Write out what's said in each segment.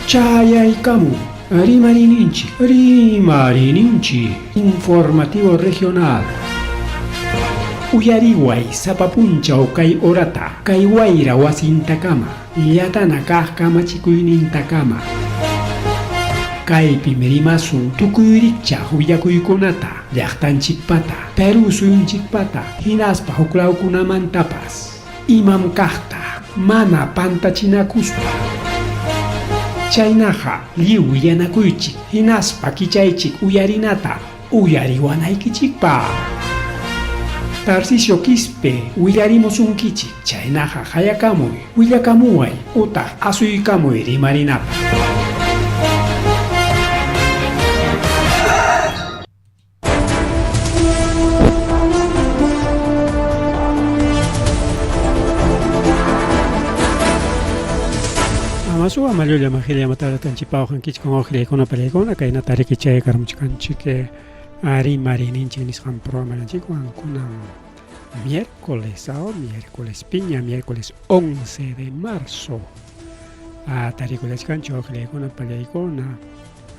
Chayaykamu, Rimarininchi, informativo regional. Uyariway, sapapunchaw kay orata, kay wayra wasintakama, yatana kaq kamachikuynintakama. Kaypi mirimasun tukuyrichaq willakuykunata, llaqtanchikpata, Peru suyunchikpata, hinaspa huklawkunamantapas, imam kaqta, mana pantachinakuspa. Chaynaqa lliw willanakuychik, hinaspa kichaychik uyarinata, uyariwanaykichikpa. Tarcisio Quispe, willarimusunkichik, chaynaqa hayakamuy, willakamuway, utaq asuykamuy rimarinapa. Amasuwa malulya mahilia mataratan chipaujan kichkon ojliekuna peleikuna kayna tariki chay karmuchkanchik rimarininchik nisqan programanchikwan kunan miércoles piña, miércoles 11 de marzo. Tarikulachkanchik ojliekuna peleikuna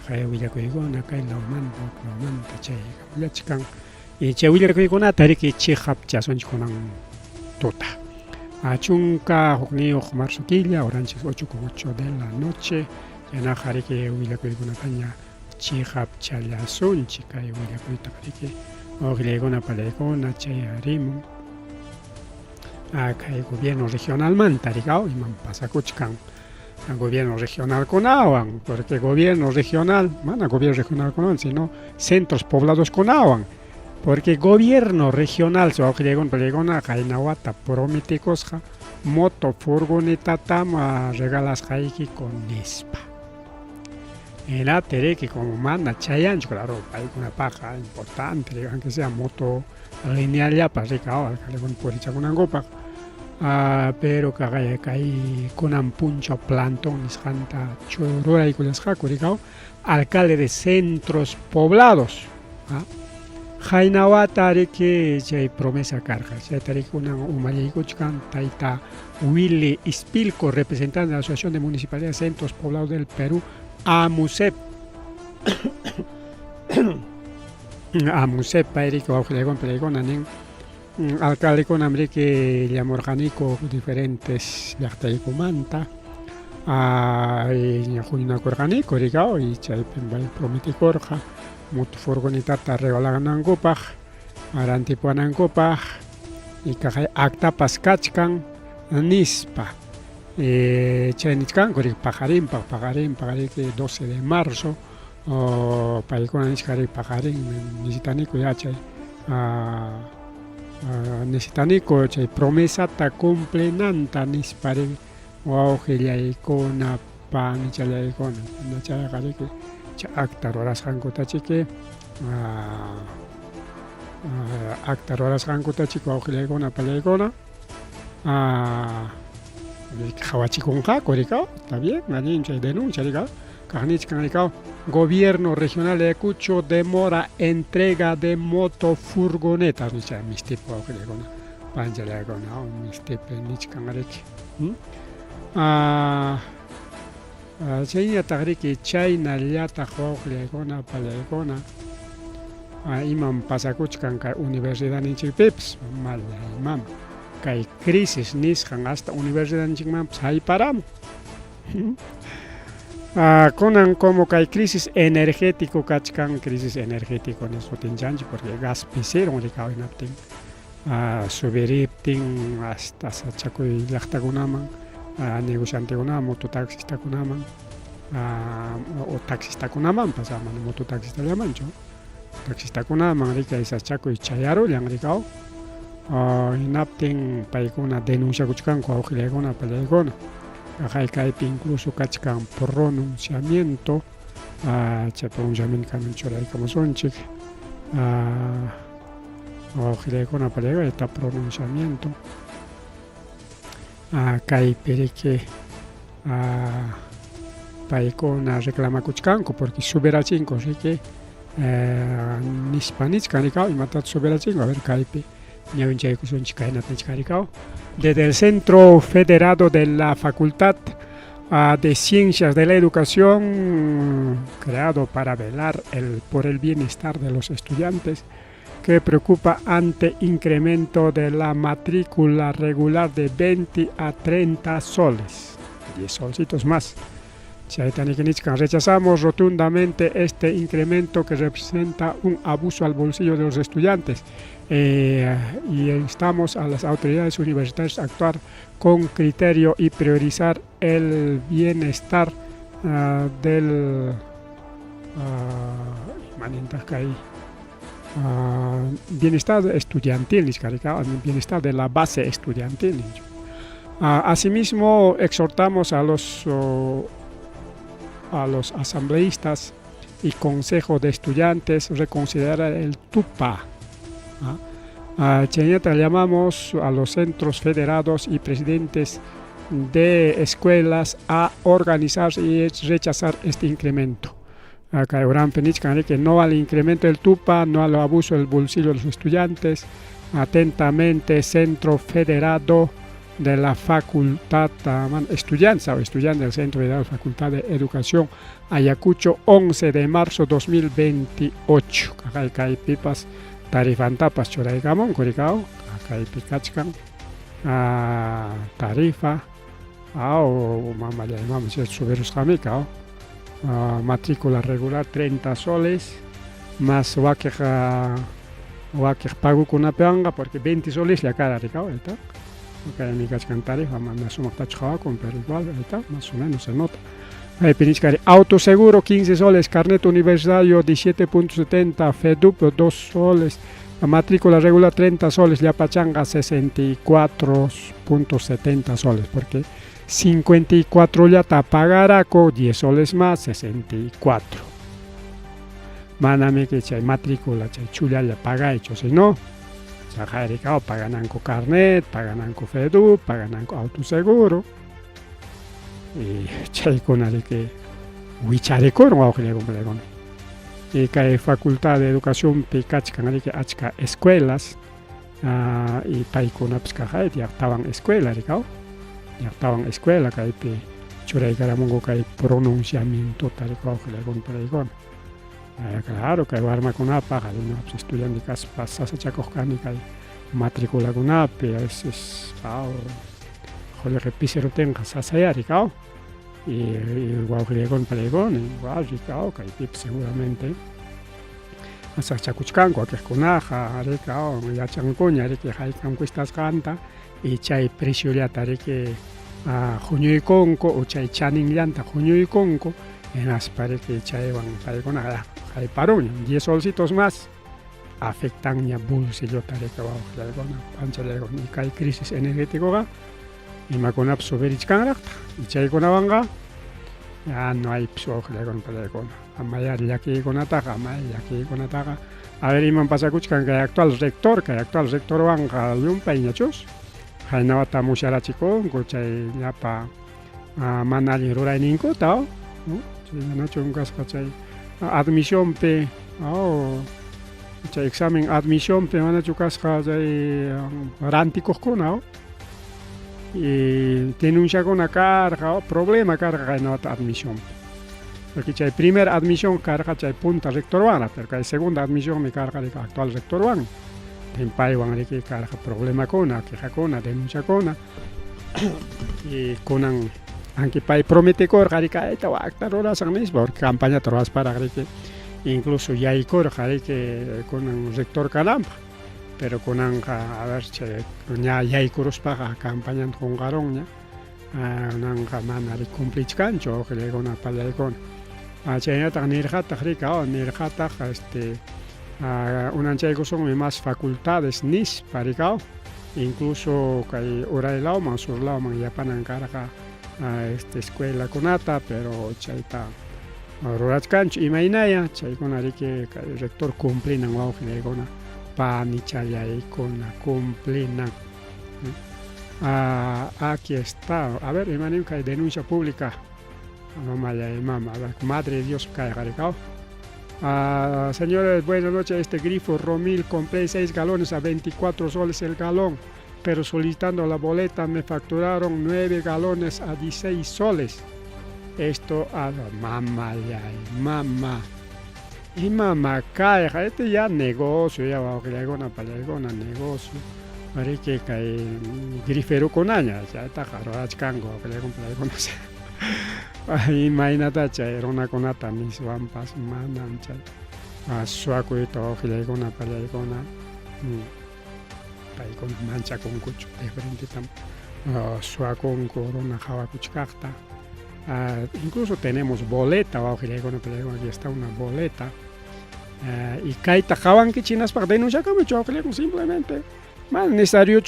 kay willakuykuna kay lawmanta chay kamuyachkan y chay willakuykuna tariki chihapchasunchik kunan tuta. Chunka hukniyuq marzo killa horanchik 8:08 de la noche yana qariki willakuykunataña chihapchallasunchik kay willakuyta qariki uqllaykuna palaykuna chay rimun kay gobierno regionalmanta rigaw iman pasakuchkan gobierno regionalkunawan porque gobierno regional mana gobierno regionalkunawan sino centros poblados kunawan. Porque gobierno regional se uqllaykuna palaykuna qaynawata prometicosqa moto furgonetatam regalasqayki con nispa. Tereki como mana chayanchu claro paykunapaqa importante aunque sea moto lineallapas rikaw alcaldewan purichakunankupaq pero kay kunan puncho plantón nisqanta ruraykullasqaku rikaw alcalde de centros poblados. Jainawata riki chay promesa carga, chay tarikunan umallaykuchkan tayta Willy Ispilco, representante de la Asociación de Municipalidades de Centros Poblados del Perú, AMUCEP. AMUCEP pairiko ujllaykuna palaykuna nin alcaldekuna riki llamurqaniku diferentes llaqtaykumanta huñunakurqaniku rikaw y chaypi prometikurqa moto furgonetata regalanankupaq rantipuanankupaq y kay actapas kachkan nispa chay nichkanku rik paqarinpaq riki 12 de marzo paykuna nishka rik paqarin necesitaniku yachay necesitaniku chay promesata cumplinanta nispa rik wawqillaykunapa nichallaykuna chayqa riki acta rurasqankutachiki acta rurasqankutachiki wawqillaykuna pallaykuna hawachikunqaku rikaw está bien allin chay denuncia rikaw kaqnichkan rikaw gobierno regional de Ayacucho demora entrega de motofurgonetas nicha mistipi wawqillaykuna panchallaykuna mistipi nichkan riki chayñataq riki chaynallataq wawqillaykuna pallaykuna iman pasakuchkan kay universidad ninchikpipas mallayman kay crisis nisqan hasta universidad ninchikmanpas hayparamun kunan como kay crisis energético kachkan crisis energético nisqutinchanchik porque gas pisirun rikaw hinaptin subiriptin hasta sachakuy llaqtakunaman negociantekunaman mototaxistakunaman o taxistakunamanpas mana mototaxistallamanchu taxistakunaman rikay sachakuy chayarullan rikaw hinaptin paykuna denunciakuchkanku wawqillaykuna pallaykuna kaypi incluso kachkan pronunciamiento chay pronunciamiento kanan churaykamusunchik wawqillaykuna pallaykuna eta pronunciamiento kaypi riki paykuna reclamakuchkanku porque subirachinku riki nispa nichkan rikaw imatata subirachinku a ver kaypi ñawinchaykusunchik kaynata nichkan rikaw desde el Centro Federado de la Facultad de Ciencias de la Educación, creado para velar por el bienestar de los estudiantes, que preocupa ante incremento de la matrícula regular de 20 a 30 soles, 10 solcitos más. Rechazamos rotundamente este incremento que representa un abuso al bolsillo de los estudiantes y instamos a las autoridades universitarias a actuar con criterio y priorizar el bienestar del bienestar estudiantil, bienestar de la base estudiantil. Asimismo, exhortamos a los asambleístas y consejo de estudiantes reconsiderar el TUPA. Llamamos a los centros federados y presidentes de escuelas a organizarse y rechazar este incremento. Que no al incremento del TUPA, no al abuso del bolsillo de los estudiantes. Atentamente, Centro Federado de la Facultad Estudiantes del Centro Federal de la Facultad de Educación Ayacucho, 11 de marzo 2028. Acá pipas tarifantapas choraigamon curicao, acá picachcan tarifa o mamaya llamamos el subiruscamicao, matrícula regular 30 soles más waqueja pago con una peanga porque 20 soles la cara ricao, ¿está? Okay, mi tarifa manda suma con pero igual está más o menos se nota. Auto seguro 15 soles, carnet universitario 17.70, FEDUP 2 soles, matrícula regular 30 soles, ya pachanga 64.70 soles, porque 54 ya está pagaraco, 10 soles más, 64. Maname que chay matrícula, chay chulia ya paga hecho, si no, pagan con carnet, pagan con FEDUP, pagan con autoseguro. Y chay con que huichareco no con y que hay facultad de educación picachcan que achka escuelas y paikuna pskajait ya estaban escuela ricao ya estaban escuela que hay churay garamongo que hay pronunciamiento tal con pregon claro que arma con apaga no estudian de casa pasas a chacoscani que matrícula con ape es joder que pisero tenga sasaya ricao y igual con pregón igual ricao que hay seguramente hasta chacuchcanco que es conaja ricao ya chancoña que hay conquistas canta y chay precio ya tare que junio y conco o chay chanin llanta junio y conco en las paredes que chay van para con hay parón 10 solcitos más afectan ya bolsillo tare que va a pancha de y hay crisis energética y me con absorber y chay con avanga ya no hay psoje con pelecona amayar ya que con ataca a ver iman pasa cuchcan que actual rector vanga un peñachos jaina ta mushara chico chay ya pa manali rura ninko tao no chungas chay admisión pe chay examen admisión pe mana chukas chay ranticos con y denuncia con una carga, problema carga en otra admisión. Porque hay primera admisión carga hay punta rector vana, pero hay segunda admisión me carga de actual rector vana. En país van a que carga problema con una, queja con una, denuncia con una. Y con anche país promete corga de que esta va a actuar horas en mismo, porque campaña todas para que incluso ya hay corga de que con un rector calampa. Pero con anja a ver ya hay curos para campaña con garoña nanga mana de complichcancho que le gona para con chaya tan nirjata rica nirjata un anchego son más facultades nis paricao incluso que hora de lauma sur lauma ya panan carga escuela conata pero chaita rurachcancho y mainaya chay con que el rector cumple en guau que le gona panichaya y con la complena. Aquí está, a ver, hermano, que hay denuncia pública. Mamá, madre de Dios, cae garicao. Señores, buenas noches. Este grifo Romil compré 6 galones a 24 soles el galón, pero solicitando la boleta me facturaron 9 galones a 16 soles. esto a la mamá ya, mamá. Y mamá cae, este ya negocio, ya va a crear una palagona negocio. Mari que cae grifero con aña, ya está caro, achcango, que le compra con ese. Imagínate, era una conata, mis vampas, manan, chay. A suaco y todo, que le con una palagona. Con mancha con cucho, diferente tam. Suaco con corona, java cuchcacta. Incluso tenemos boleta, o que le con una palagona, aquí está una boleta. Y kaita jaban que chinas para denunciar como chocolate simplemente man necesario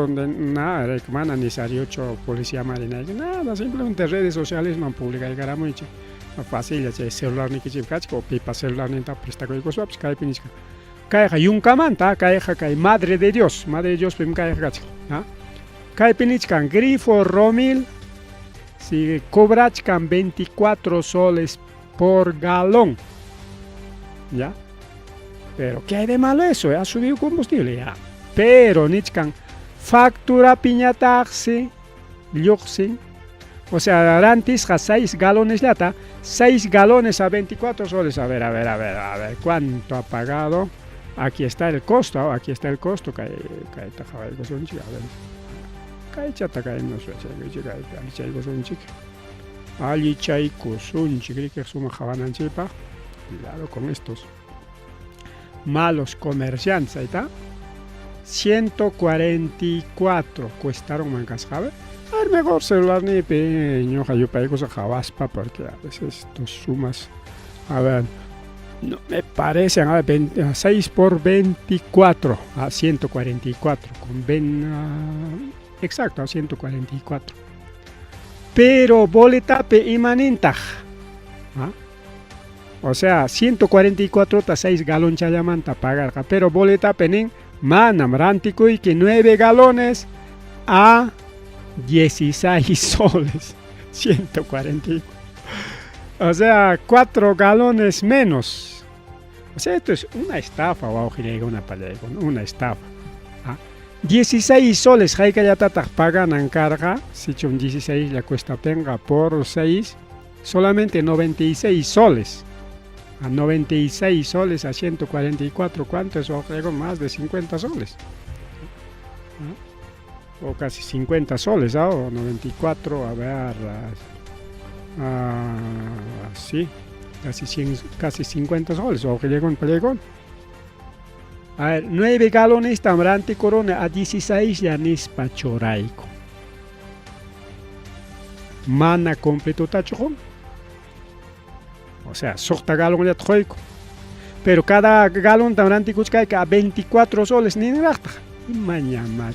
nada man necesario policía marina nada simplemente redes sociales man publica y cara muy fácil ya celular ni que chipcach o pipa celular ni ta presta con cosas pues cae pinisca cae yun camanta cae madre de Dios pim cae cach cae piniscan grifo romil si cobrachcan 24 soles por galón. ¿Ya? Pero ¿qué hay de malo eso? Ha subido combustible ya. Pero Nichkan factura piñataxi, lluxi. O sea, antes a 6 galones lata, 6 galones a 24 soles. A ver, ¿cuánto ha pagado? Aquí está el costo, que tajaba el gozonchi, a ver. Cae chata cae no sé, cae gozonchi. Ali chay gozonchi, creo que suma jabanan chipa. Cuidado con estos malos comerciantes, ahí está. 144 cuestaron mancas, ¿sabes? El mejor celular ni peño, yo pagué cosa jabaspa porque a veces estos sumas, a ver, no me parecen, a ver, 6 por 24 a 144, exacto, a 144. Pero boletape y manintaj, o sea, 144 ta 6 galones chayamanta pagar, pero boleta penin manam rantico y que 9 galones a 16 soles. 144. O sea, 4 galones menos. O sea, esto es una estafa, una estafa. 16 soles, hay que ya pagan en carga, si son 16 la cuesta tenga por 6, solamente 96 soles. A 96 soles a 144, ¿cuánto es? O más de 50 soles. O casi 50 soles, o 94, a ver, sí, casi 50 soles, o que llegó en pelegón. A ver, 9 galones tambrante corona a 16 yanis pachoraico. Mana completo tachojón. O sea, sota galón ya troico. Pero cada galón tambrante cuchcae a 24 soles ni nada. Y mañana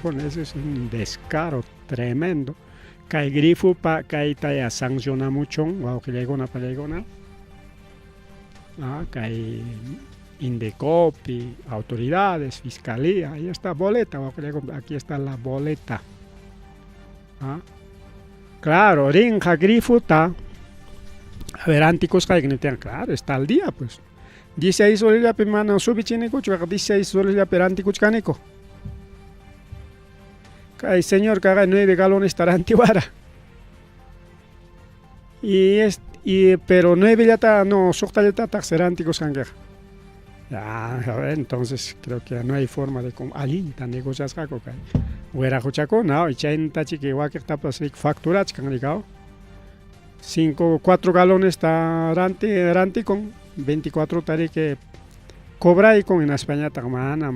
con eso es un descaro tremendo. Cae grifo pa cae taya sanciona mucho, o que llega una palegona. Cae Indecopi, autoridades, fiscalía, ahí está boleta, aquí está la boleta. Claro, rinja grifuta. A ver, anticos que no tengan, claro, está al día, pues. 16 soles ya pimana subichinico, 16 soles ya peranticos canico. El señor que haga 9 galones estará antiwara. Pero 9 ya está, no, sota ya está, será anticos cangueja. Ya, a ver, entonces creo que no hay forma de alinta negocias jaco kai. Huera juchaco, no, y chainta chique wakir tapas factura chicanlicao. 4 galones está ranti con 24 tarique cobra y con en España tamana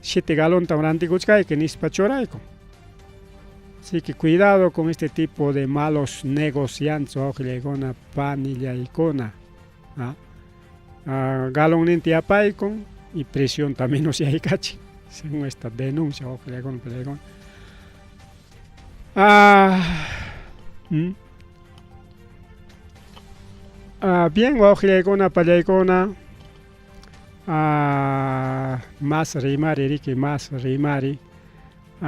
7 galones tamranti cuchkai que nispachora y con. Así que cuidado con este tipo de malos negociantes, ojlegona panilla y cona. Galón en tiapaicon y presión también no se hay cachi según esta denuncia o plegón. Bien ojlegona palegona más rimari que más rimari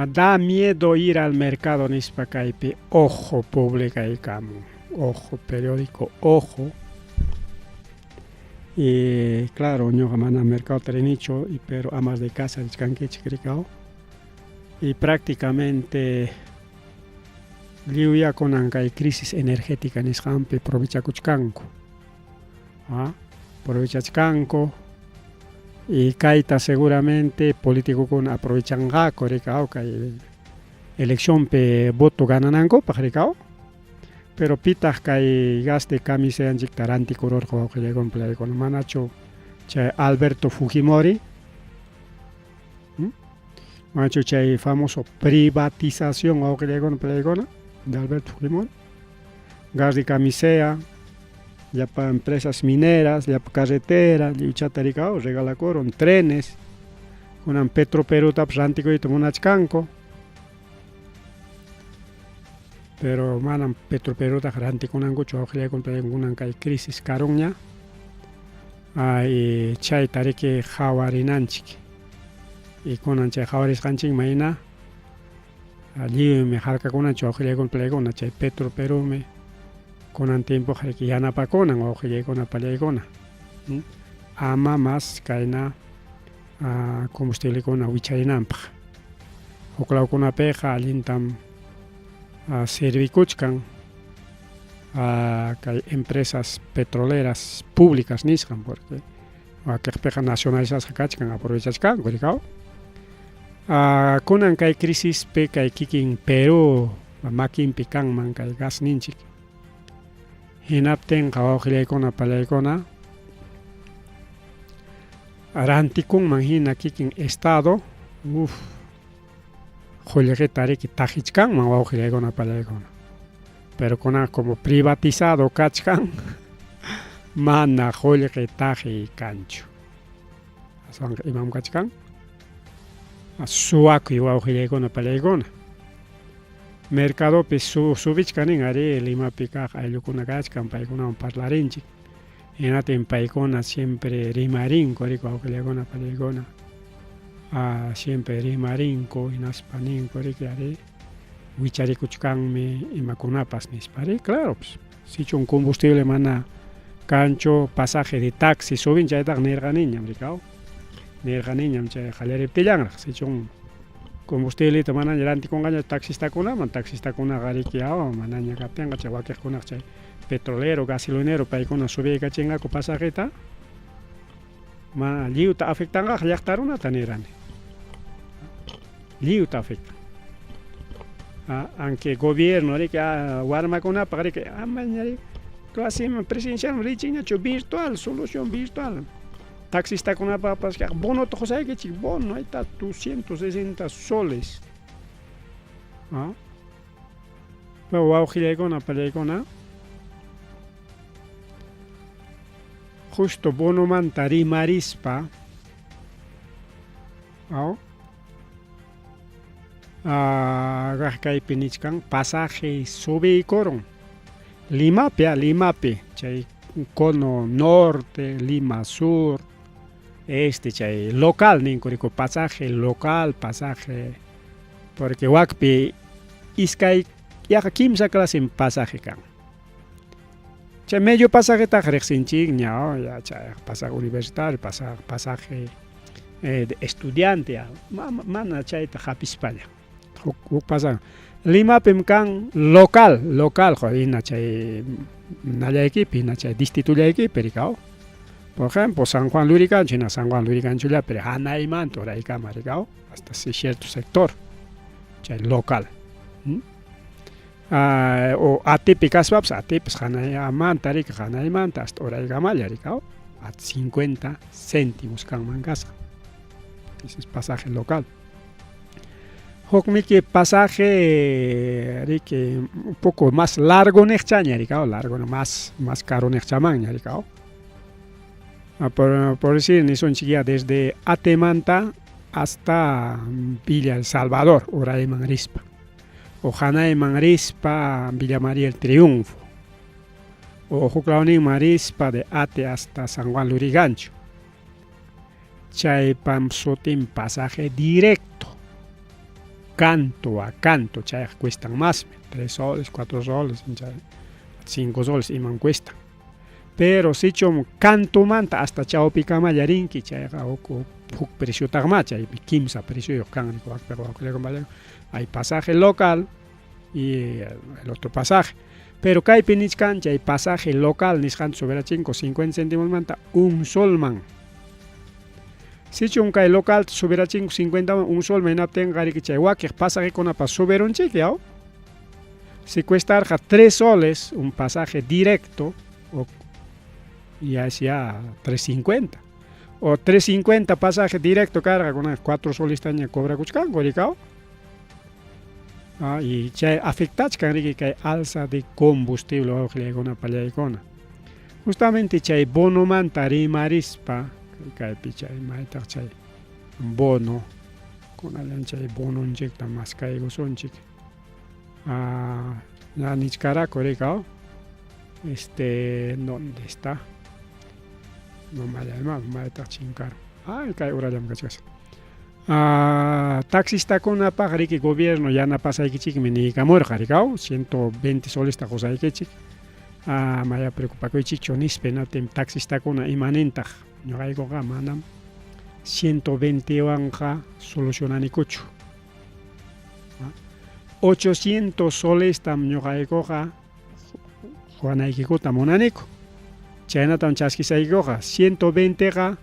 da miedo ir al mercado nispacaipe, ojo pública y camo, ojo periódico, ojo. Y claro, yo jamás mercado trenicho, pero amas de casa el canque chicricao. Y prácticamente Liuya kunan kay crisis energética nisqanpi aprovechakuchkanku. Aprovechachkanku y kayta seguramente políticokuna aprovechanqaku rikaw kay eleccionpi voto gananankupaq rikaw. Pero pitaq kay gaste camiseanchikta rantikururqa wawqillaykunpi pallaykuna manachu chay Alberto Fujimori, manachu chay famoso privatización wawqillaykuna pallaykuna de Alberto Fujimori, gas de camisea, llapa empresas mineras, llapa carreteras, liuchata rikaw regalakuron trenes, kunan Petroperutapas rantikuyta munachkanku. Pero manam Petroperuta rantikunankuchu wawqillaykuna pallaykuna kay crisis karunña y chay tariki hawarinanchik y kunan chay hawarisqanchik mayna lliwmi harkakunanchik wawqillaykuna pallaykuna chay Petroperumi kunan tiempo hariki yanapakunan wawqillaykuna pallaykuna ama mas kayna combustiblecuna wicharinanpaq huklawkunapiqa allintam servikuchkan kay empresas petroleras públicas nisqan porque wakiqpiqa nacionalizasqa kachkan aprovechachkanku rikaw. Kunan kay crisispi kay kikin Perú makinpi kanman kay gas ninchik hinaptinqa wawqillaykuna pallaykuna rantikunman hina kikin estado qullqita riki tajichkanman wawqillaykuna pallaykuna. Pero kunan como privatizado kachkan mana qullqi taji kanchu. Imam kachkan suwakuy wawqillaykuna pallaykuna. Mercadopi subichkanin ari Limapi kaq ayllukuna kachkan paykunawan parlarinchik. Hinatin paykuna siempre rimarinku riki wawqillaykuna pallaykuna. Siempre rimarinku hinaspaninku riki ari wicharikuchkanmi imakunapas nispari. Claro, pues, si un combustible mana kanchu pasaje de taxi subin chaytaq nirqaniñam rikaw. Nirqaniñam chay qallariptillanraq si un combustible manaña rantikunqaña taxistakunaqa riki manaña kaptinqa chay wakiqkunaqa chay petrolero, gasolinero paykuna subiykachinqaku pasajeta lliwta afectanqaq llaqtarunata nirani. Lliwta afectan. Aunque gobierno riki warmakunapaq riki amañari clase presidencial richinachu virtual, solución virtual. Taxistakunapapas bonota qusaykichik bono ahí está 260 soles. Pero wawqillaykuna pallaykuna justo bonomanta rimarispa kaypi nichkan pasaje subiykuron Limapi chay cono norte, Lima sur, chay local ninkuriku pasaje local, pasaje porque wakpi iskay yaqa kimsa clase pasaje kan. Chay medio pasaje ta riqsinchik ya chay pasaje universitario, pasaje de estudiante mana chayta hapispalla. Pasaje Limapim kan local hina chay nallaykipi hina chay distitullaykipi rikaw. Por ejemplo, San Juan Lurikanchu hina San Juan Lurikanchullapi hanaymanta uraykama rikaw hasta cierto sector chay local. O atipi kaspapas atipis hanaymanta riki hanaymanta hasta uraykamalla rikaw a 50 céntimos kanman kasqa. Ese es pasaje local. Hukmiki pasaje riki un poco más largo nechchaña rikaw, largo más caro nechchamanña rikaw. Por decir nisunchik ya desde Atemanta hasta Villa El Salvador, urayman rispa. O hanayman rispa Villa María El Triunfo. O huklawninman rispa de Ate hasta San Juan Lurigancho. Chaypam sutin pasaje directo. Canto a canto, chay cuestan más, 3 soles, 4 soles, 5 soles iman cuestan. Pero si chom canto manta hasta chaupi kama yarinki, chay huk precio tagma, chay kimsa precio kan hay pasaje local y el otro pasaje. Pero kaypi nichkan chay pasaje local niskan subirachinko 50 céntimos manta un solman. Si chun kay local subirachinko 50 un solman inapten gari que chay wakik pasaje con apa subieron chequeado. Si cuesta 3 soles un pasaje directo, ya sea 3.50. O 3.50 pasaje directo carga con 4 soles taña cobra cuchcan, goricao. Y chay afectach kan riki kay alza de combustible o con pallaicona. Justamente chay bono manta rimarispa kay pichay maita chay bono con allan chay bono injecta más kay gusonchik. La nichcara coricao. ¿Dónde está? No me llama, maita chincaro. Kay urayam kachas. Taxista con una paja que gobierno ya no pasa aquí chic me ni camor jaricao 120 soles esta cosa aquí chic maya preocupa que chichonis pena tem taxista con una imanenta no hay goga manam 120 wanja solucionan y cocho 800 soles tam no hay goga juana y kikuta monanico chayna tam chaski sai goga 120 ga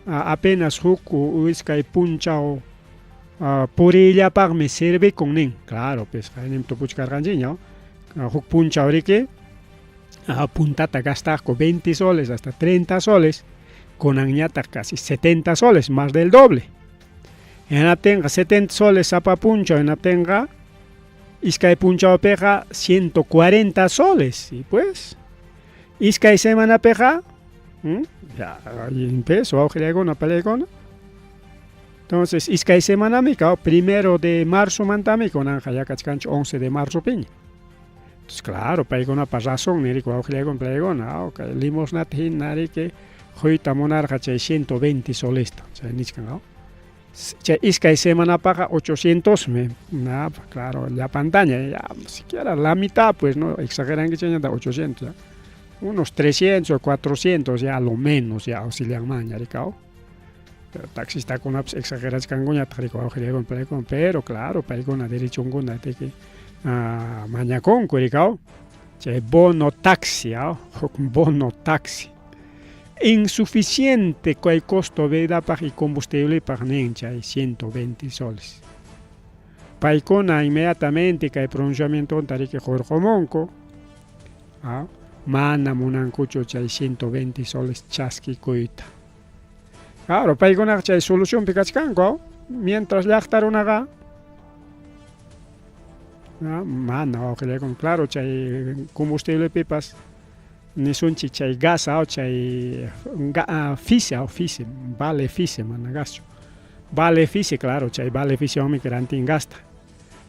apenas huku uiskay punchao por ella para me sirve con nen claro pues hay to puchcar ganjiño huk punchao rike puntata gastar con 20 soles hasta 30 soles con añata casi 70 soles más del doble en la tenga 70 soles apa punchao en la tenga iskay punchao pega 140 soles y pues iskay semana pega ya empezó a augear una pelegona. Entonces, iskay semana mica, 1 de marzo mantami con anja ya cachcancho 11 de marzo piña. Entonces, claro, pelegona para razón, ni rico augear con pelegona, limosna tin nari que hoyta monarca chay 120 solesta, chay nichkan, chay iskay semana paga 800 claro, la pantalla, ya siquiera la mitad, pues no, exageran que chay 800 ya. Unos 300 o 400 ya lo menos ya auxilian maña ricao. Pero taxista con apps exageras cangoña tricao pero claro, para con la derecha un gunda de que maña con ricao. Che bono taxi, bono taxi. Insuficiente con el costo de da para el combustible para nencha 120 soles. Paicona inmediatamente que el pronunciamiento tarique Jorge Monco. Mana munancucho chay 120 soles chaski coita. Claro, paigona chay solución picachcanco, mientras yachtaron acá. Mana, claro, chay combustible pipas, ni son chay gas, chay fise, vale fise, managacho. Vale fise, claro, chay vale fise, hombre, que rantin gasta.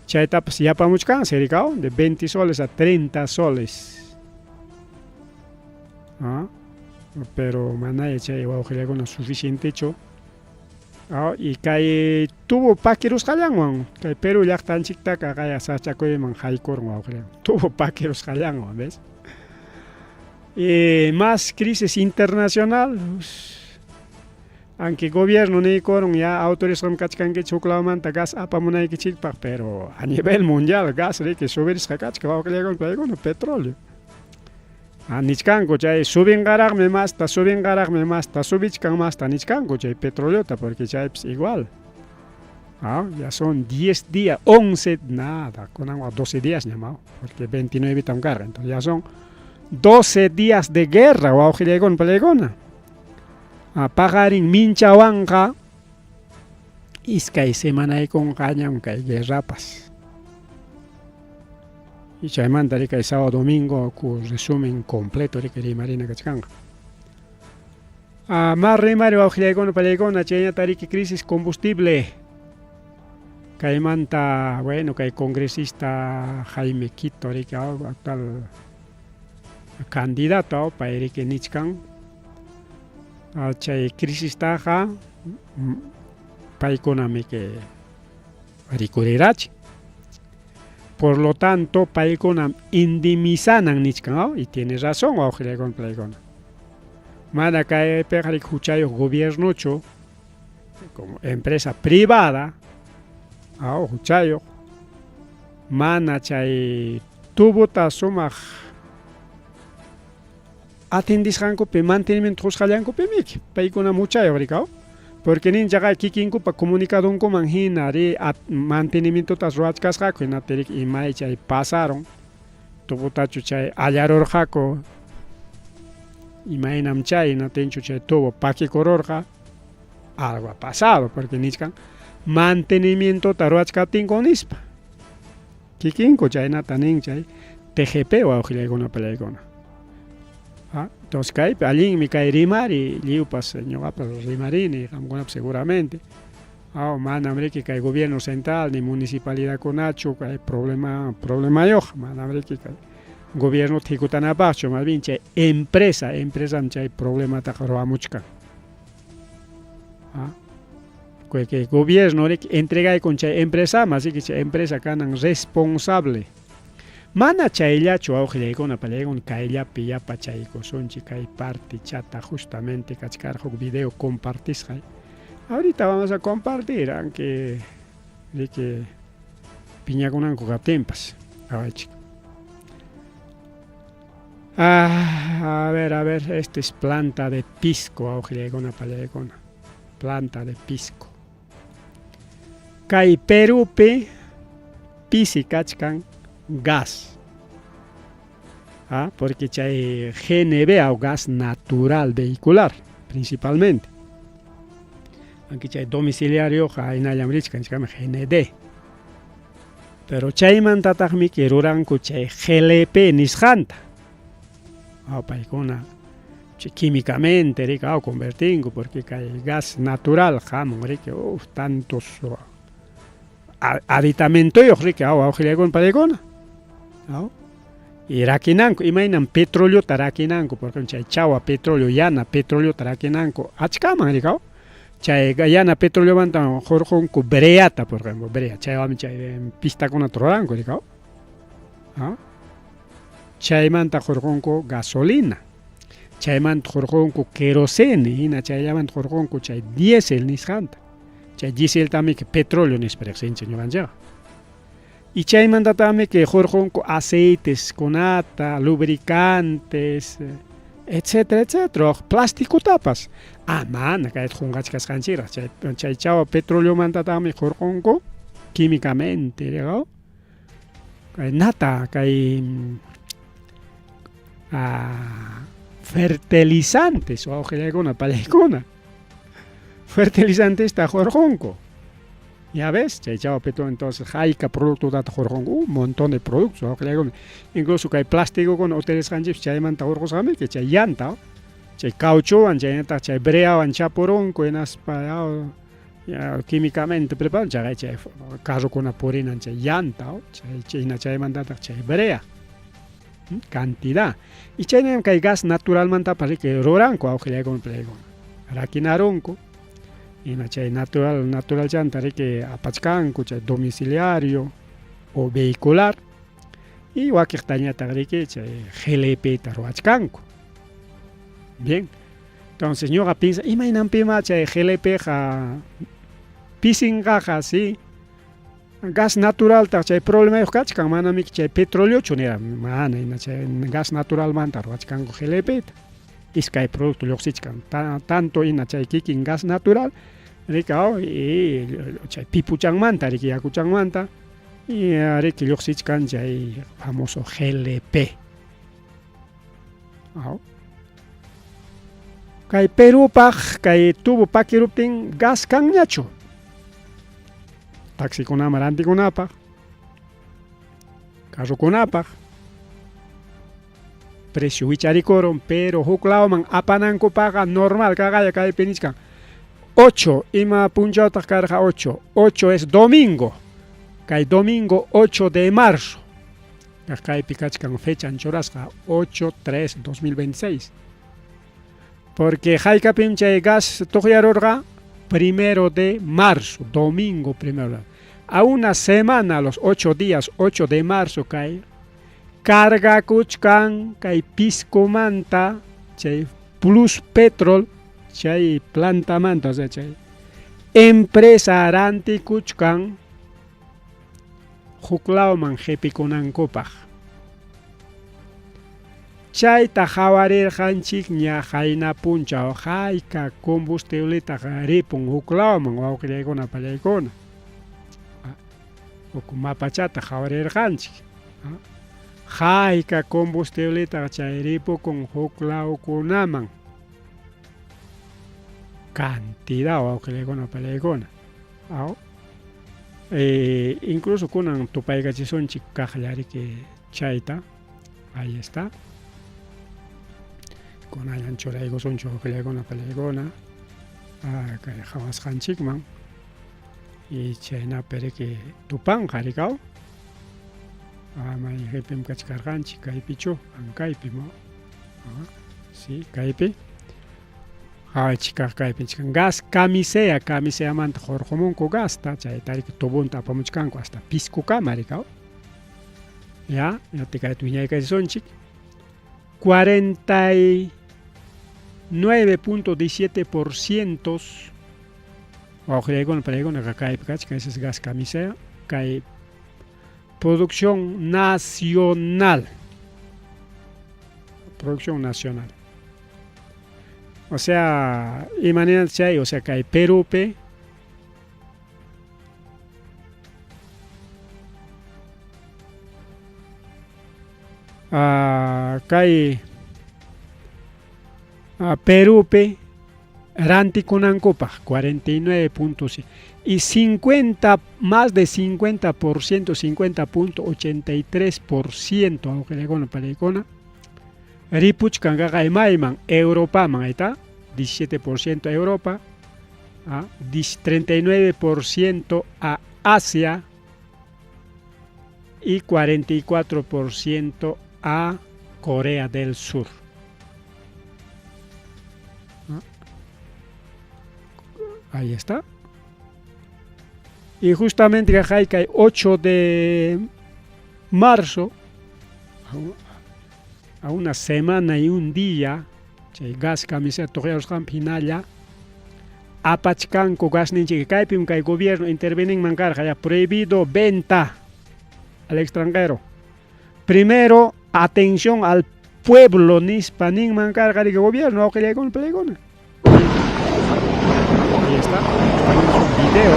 Chay tapas ya para mucho cáncer, de 20 soles a 30 soles. Pero manaya chay augelia con suficiente hecho y kay tuvo paqueros jalanwan kay Perú ya tan chicta kaya sacha koy man haikor augelia tuvo paqueros jalanwan ves más crisis internacional aunque gobierno ni coron ya autores son kachkan que choklaman gas apamunay que chikpa pero a nivel mundial gas que subir skachka augelia con petróleo. Nichkanko chay subin garagme más, ta subichkan más, ta nichkanko chay petroleta, porque chay pues igual. Ya son 10 días, 11, nada, con agua 12 días llamado, porque 29 tan carga, entonces ya son 12 días de guerra, o augilegon pelegona. Pagarin minchawanga, iskay semana y con cañan, kay guerrapas. Y chaymanta rica el sábado domingo con resumen completo rica de Marina Cachcanga. Más remario augilegona pelegona chayna tariki crisis combustible. Caimanta, bueno, que el congresista Jaime Quito rica actual candidato para Eric Nichkan. Chay crisis taja para económica recurrirach. Por lo tanto, paikona indemnizanan nichkan, y tiene razón, augilegon paikona. Mana cae pegarik huchayo gobierno como empresa privada, huchayo mana chay tubuta sumaq atendisqankupi mantenimiento qusqallankupi paykuna muchayuq rikaw porque ninchaqa kikinkupa comunicadonkuman hina mantenimientotas ruachkasqaku hinatrik imay chay pasaron tubutachu chay allarurqaku imaynam chay hinatinchu chay tubo pakikururqa algo ha pasado porque nisqan mantenimientota ruachkatinko nispa kikinku chaynata nin chay TGP wawqillaykuna pallaykuna. Entonces kaypi allinmi kay rimari lliwpas ñuqapas rimarini qamkunapas seguramente manam riki kay gobierno central ni municipalidadkunachu kay problemayuq manam riki kay gobierno tikutanapaqchu más bien chay empresam chay problemataqa ruwamuchkan. Que gobierno entregaykun chay empresa así que chay empresa kanan responsable mana chayllachu wawqillaykuna pallaykuna kayllapi yapa chaykusunchik kay parte chata justamente kachkarquk video compartisqa ahorita vamos a compartir aunque riki piñakunanku kaptinpas awaychik. A ver, este es planta de pisco wawqillaykuna pallaykuna planta de pisco kay Perupi pisi kachkan gas porque chay GNV o gas natural vehicular principalmente aunque chay domiciliario haynallam richkan GND pero chaymantataqmi ruranku chay GLP nisqanta paykuna químicamente rika convertinku porque kay gas natural hamun riki tantos aditamentoyuq riki wawqillaykuna pallaykuna y rakinanku imaynam petroleota rakinanku porque chay chawa petróleo yana petroleota rakinanku achkaman rikaw chay yana petroleomanta hurqunku breata por ejemplo brea chaywami chay pistakunata ruranku rikaw chaymanta hurqunku gasolina chaymanta hurqunku kerosene hina chayllamanta hurqunku chay diésel nisqanta chay diésel también petróleo nisparaqsinchik ñuqanchikqa y chaymantatami que hurqunku aceites kunata lubricantes etcétera etcétera plasticutapas mana kayta qunqachkasqanchikra chay chawa petroleomantatami hurqunku químicamente kay nata kay fertilizantes wawqillaykuna pallaykuna fertilizantes ta hurqunku ya ves chay chawa petróleo entonces hayka productotata hurqunku un montón de productos wawqillaykuna incluso kay plasticokuna utilizqanchik chaymanta hurqusqami que chay llanta chay cauchowan chaynata chay breawan chapurunku hinaspa químicamente preparan chay carrokuna purinan chay llanta chayna chaymantataq chay brea cantidad y chaynam kay gas naturalmantapas riki ruranku wawqillaykuna pallaykuna rakinarunku hina chay natural chanta riki apachkanku chay domiciliario o vehicular y wakiqtañataq riki chay GLPta ruwachkanku. Bien, entonces ñuqa piensa imaynanpima chay GLPqa pisinqaqa sí gas natural ta chay problemayuq kachkan manami chay petroleochu nira mana hina chay gas naturalmanta ruwachkanku GLPta iskay producto lluqsichkan tanto hina chay kikin gas natural rika y chay pipuchanmanta riki yakuchanmanta y riki lluqsichkan chay famoso GLP kay Perupaq kay tubo pakiruptin gas kanñachu taxikunama rantikunapaq carrokunapaq precio wicharikurum pero huk lawman apanankupaqa normal kaqalla kaypi niskan 8 ima punchawtaq karqa 8 es domingo kay domingo 8 de marzo kaypi kachkan fechan churasqa 8/3/2026 porque haykapim chay gas tuqyarurqa 1 de marzo domingo 1 a una semana los 8 días 8 de marzo kay cargakuchkan kay piscomanta chay plus petrol chay plantamanta o sea chay empresa rantikuchkan huklawman qhipikunankupaq. Chayta hawarirqanchik ña hayna punchaw hayka combustibleta ripun huklawman wawqillaykuna pallaykuna. Uk mapachata hawarirqanchik. Hayka combustibleta chay ripukun huklawkunaman. Cantidad wawqillaykuna pallaykuna. Incluso kunan tupaykachisonchik kaqllariki chayta. Ahí está. Kunayan churaykusunchik wawqillaykuna pallaykuna. Kay hawasqanchikman. Y chaynaperiki tupanqa rikaw. May qhipim kachkarqanchik kaypichu, ankaypimo. Sí, kaypi. Kaypinchik gas camiseamanta hurqumunku gasta, chay tariki tubunta apamuchkanku hasta pisqukama rikaw. Ya, kayta wiñaykachisonchik. 49.17% wawqillaykuna pallaykuna kaypi kachkan, ese es gas camisea, kay producción nacional. Producción nacional. O sea, imagínate chay, o sea, kay Perupe kay Perupe rantikunankupaq 49.6 y 50, más de 50%, 50.83% wawqillaykuna pallaykuna ripuchkanqa mayman Europaman, ahí está, 17% a Europa, 39% a Asia y 44% a Corea del Sur. Ahí está. Y justamente hay 8 de marzo, a una semana y un día, gas camiseta toreosqan pinalla, apachkanku gasninchik kaypim kay gobierno intervenen mancarja, ya prohibido venta al extranjero. Primero, atención al pueblo nispanin mancarja de gobierno, aunque le con plegona. Ahí está, también es un video,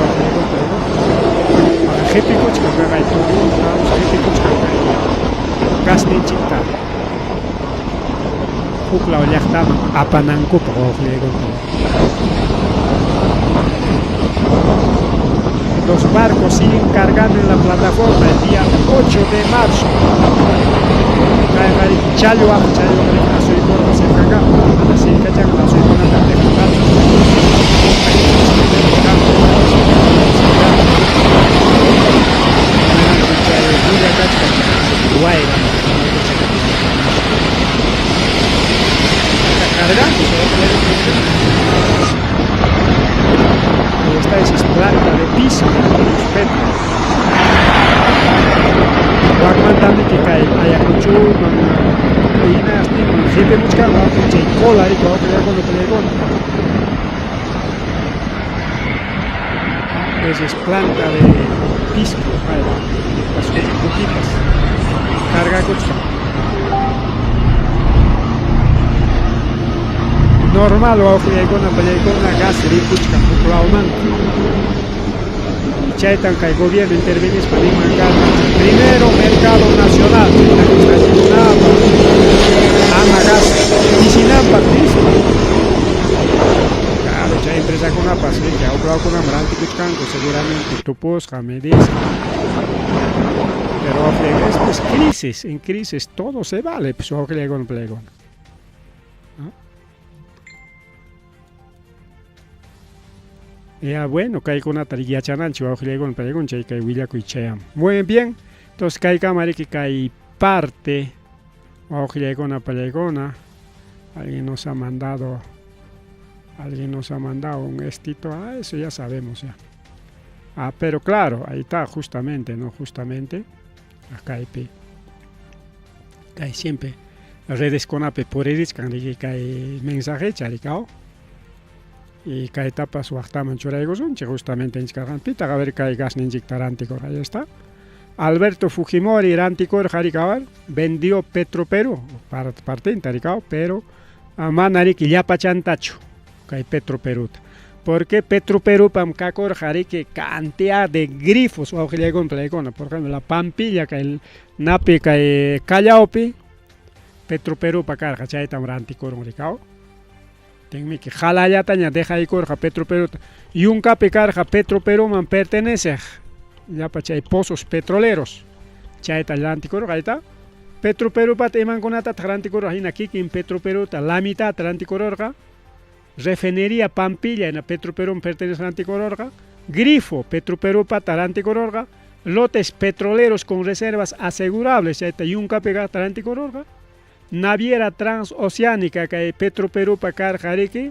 gasninchik huklaw llaqtaman apanankupaq wawqillaykuna. Los barcos siguen cargando en la plataforma el día 8 de marzo. Challo soy corta se caga, así cachacla soy con la esta es planta de piso, respeto. Aguantando que cae Ayacucho, Inas, gente mucha cola y todo cuando teléfono. Esa es planta de piso, las poquitas. Carga cocha. Normal wawqillaykuna pallaykuna gas ripuchkan huklawman. Chaytan kay gobierno intervenis panimankarqa primero mercado nacional, ama gas pishinanpaq nispa. Claro, chay empresakunapas chay huklawkunaman rantikuchkanku seguramente tupusqa, medisqa. Pero es crisis, en crisis todo se vale, pues wawqillaykuna pallaykuna. Ya bueno, kaykunata yachananchik wawqillaykuna pallaykuna chay kay willakuy chayam. Muy bien, entonces kaykamariki kay parte wawqillaykuna pallaykuna. Alguien nos ha mandado un estito, eso ya sabemos ya. Pero claro, ahí está justamente, ¿no? Justamente, acá hay siempre redes conape por edits que hay mensaje charicao. Y kay tapas waqtaman churaykusunchik justamente inchkarqanpita a ver kay gas ninchik tarantikor, ahí está. Alberto Fujimori rantikor harikawan vendió Petroperú parte tarikao, pero manariki yapachantachu kay Petroperuta. Porque Petroperú pam kakor hariki cantidad de grifos o por ejemplo la Pampilla que el napi kay Callaopi Petroperú pa carga chaytam rantikor rikao. Tenmi que jalayataña deja ikorja Petroperú yunkapi carga Petroperú man pertenece ya pa chay pozos petroleros chayta rantikor kayta Petroperú pat emankunata rantikor hina kikin Petroperú ta la mitad rantikororga refinería Pampilla en Petroperú pertenece rantikororga grifo Petroperú pat rantikororga lotes petroleros con reservas asegurables chayta yunkapi carga rantikororga naviera transoceánica que Petroperú pa carga riki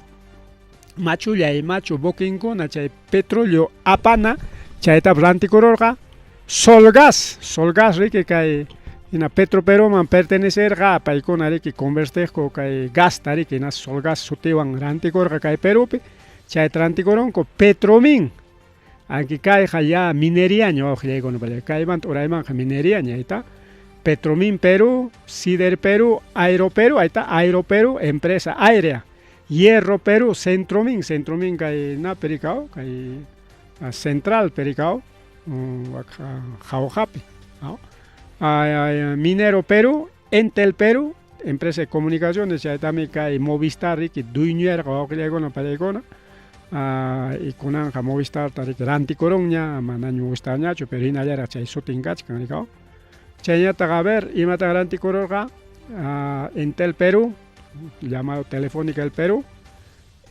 machulla y machu boquincuna chay petróleo apana chayta rantikororga Solgas riki kay ina Petroperú man pertenecerga paykuna riki convertejo kay gas riki na Solgas sutiwan rantikorga kay Perupi chayta rantikoronko Petromin aquí kayja ya minería ño ojllaykono vale kayman uraymanja minería ñayta Petromin Perú, Sider Perú, Aeroperú, ahí está Aeroperú, empresa aérea. Hierro Perú, Centromin kay na pericao, kay Central pericao, Jaujapi. Minero Perú, Entel Perú, empresa de comunicaciones, ya también kay Movistar, que duiñera, no parecona. Y kunanja Movistar, tarik rantikoroña, manaño Movistar ñacho, pero inayara chay sotingach, kanikao. Chayata a ver, imata rantikororga, Entel Perú, llamado Telefónica del Perú,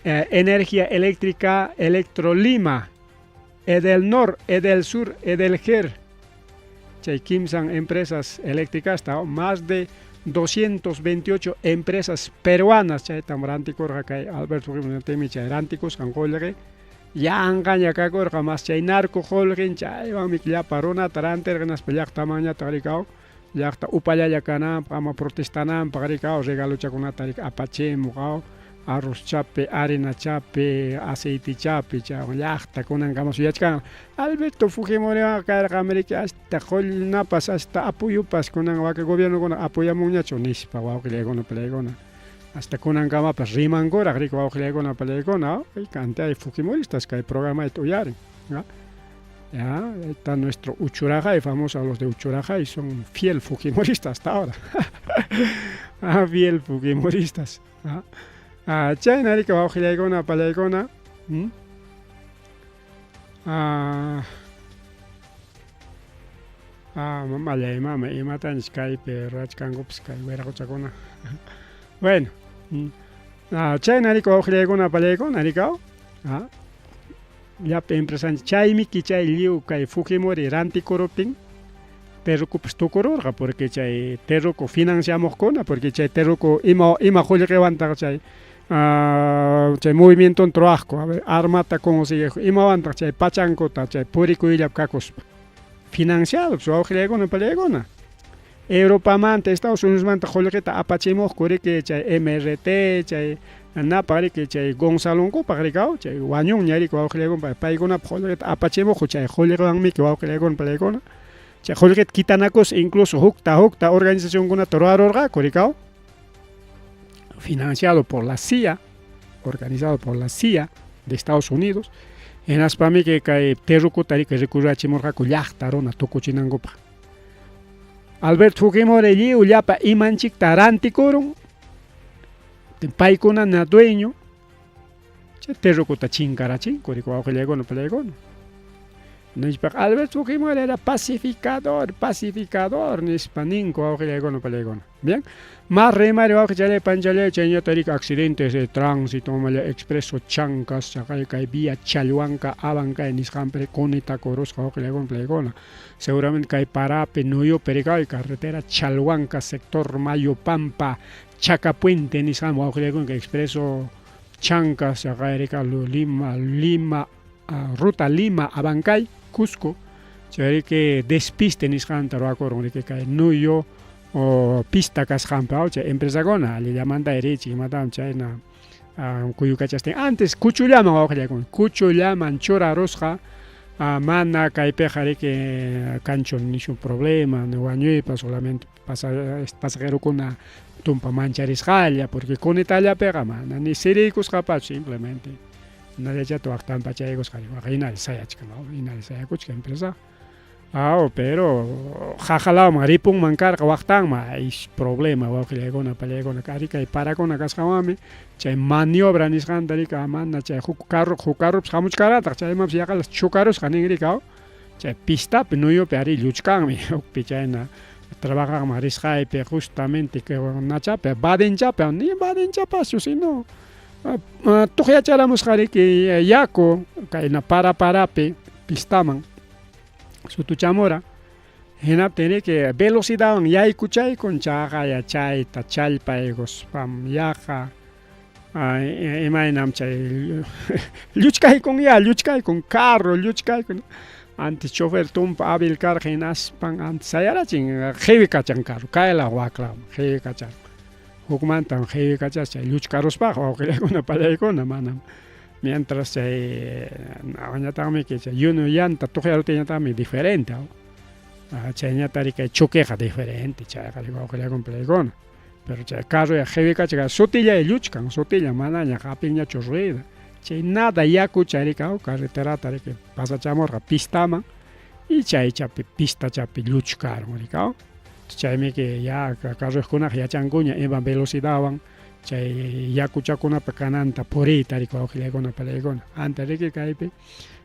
Energía Eléctrica Electrolima, Edelnor, Edelsur, Edelger, chay Kimsan empresas eléctricas, más de 228 empresas peruanas, chay tam rantikorga kay Alberto Fujimori chay rantikos kankolge, ya angaña kakorga más chay narco holgen chay vami ya parona taranter ganas pelak tamaña tarikao ya ta upaya kana ama protestanan parikao regalo chakuna tarik apache mugao arroz chape harina chape aceite chape cha ya ta kunan gamos yachkan Alberto Fujimori carga América hasta holna pas hasta apoyo pas kunan wa que gobierno con apoyamos ñacho nispa wa que le gono pelegona hasta kunan gama pues rimangora rico wa que gona pelegona y cantidad de fujimoristas que hay programa de tuyar ya está nuestro Uchurajay famoso a los de Uchurajay son fiel fujimoristas hasta ahora fiel fujimoristas China rico wa que gona pelegona mama y matan Skype rachkango Skype vera chakona bueno China rico ojlegona palegona rico ya empresa chay miki chay liu kay Fujimori ranticoropin pero kustokororga porque chay terroco financiamos kona porque chay terroco ima jolle levanta chay chay movimiento trabajo a ver armata como sigue ima levanta chay pachanco chay purico y kakos financiado su ojlegona palegona Europa mante Estados Unidos mante jolqueta apachemos kore que chay MRT chay na pare que chay Gonzalo ko pagricao chay wañon ñari ko ojlegon pa paigona jolqueta apachemos chay jollegan mi que ojlegon palegona chay jolquet kitanacos incluso hukta organización gona torarorga koricao financiado por la CIA organizado por la CIA de Estados Unidos en aspami que kay terruco tari que recurra chimorja ko yachtarona tokochinangopa Alberto Fujimori liu llapa imanchik taranticoron paikuna na dueño terrucuta chinkarachin coricua no pelegono Alberto Fujimori era pacificador nispaninco no pelegono bien más remario que panchale cheño tarik accidentes de tránsito male expreso chancas chacay vía Chalhuanca abanca en iscampre conita coros plegona seguramente que hay parape noyo pericao y carretera Chalhuanca sector Mayo Pampa Chacapuente en iscampo que expreso chancas chacay Lima ruta Lima Abancay Cusco que despiste en iscampo que cae noyo o pista cascampa empresa gona le llaman dairichi madam china kuyukachaste antes kuchullama kuchullaman chora rosja Mana kaypiqa riki kanchun nishun problema wañuypas solamente pasajerokuna tumpa mancharisqalla porque kunitallapiqa mana ni siriykusqapachu simplemente nadallata waqtanpa chaykusqari waqa hinari sayachka hinari sayakuchka empresa pero qaqalawan ripunman karqa waqtanman ish problema wawqillaykuna pallaykuna ari kay parakuna kasqawanmi chay maniobra nisqanta rika mana chay huk carropas hamuchkarataq chaymanpas yaqalas chukarusqa nin rika chay pistapi nuyupi ari lluchkanmi ukpi chayna trabajaqman risqaypi justamente nachapi badinchapi ni badinchapaschu sino tuqyacharamusqa riki yaku kayna parapi pistaman sutuchamura hinaptin riki velocidadwan yaykuchaykun chaqaya chayta challpaykuspam yaqa imaynam chay lluchkaykun carro lluchkaykun antes chofer tumpa hábil karqa hinaspan antes sayarachin qhiwi kachan carro kayla waqlawan qhiwi kachan hukmantan qhiwi kachas chay lluchkaruspaqa wawqillaykuna pallaykuna manam mientras chay wañataqmi chay yunu llanta tuqyarutiñataqmi diferente chayñata rika chuqiqa diferente chayqa wawqillaykuna pallaykuna pero chay carro qhiwi kachaqa sutilla lluchkan sutilla manaña hapinñachu rueda chay nada yaku chay rika carreterata rika pasachamurqa pistaman y chaychapi pistachapi lluchkarun rika chaymi que ya carrokunaqa yachankuña ima velocidadwan chay yakuchakunapi kananta puriyta rika wawqillaykuna pallaykuna antes riki kaypi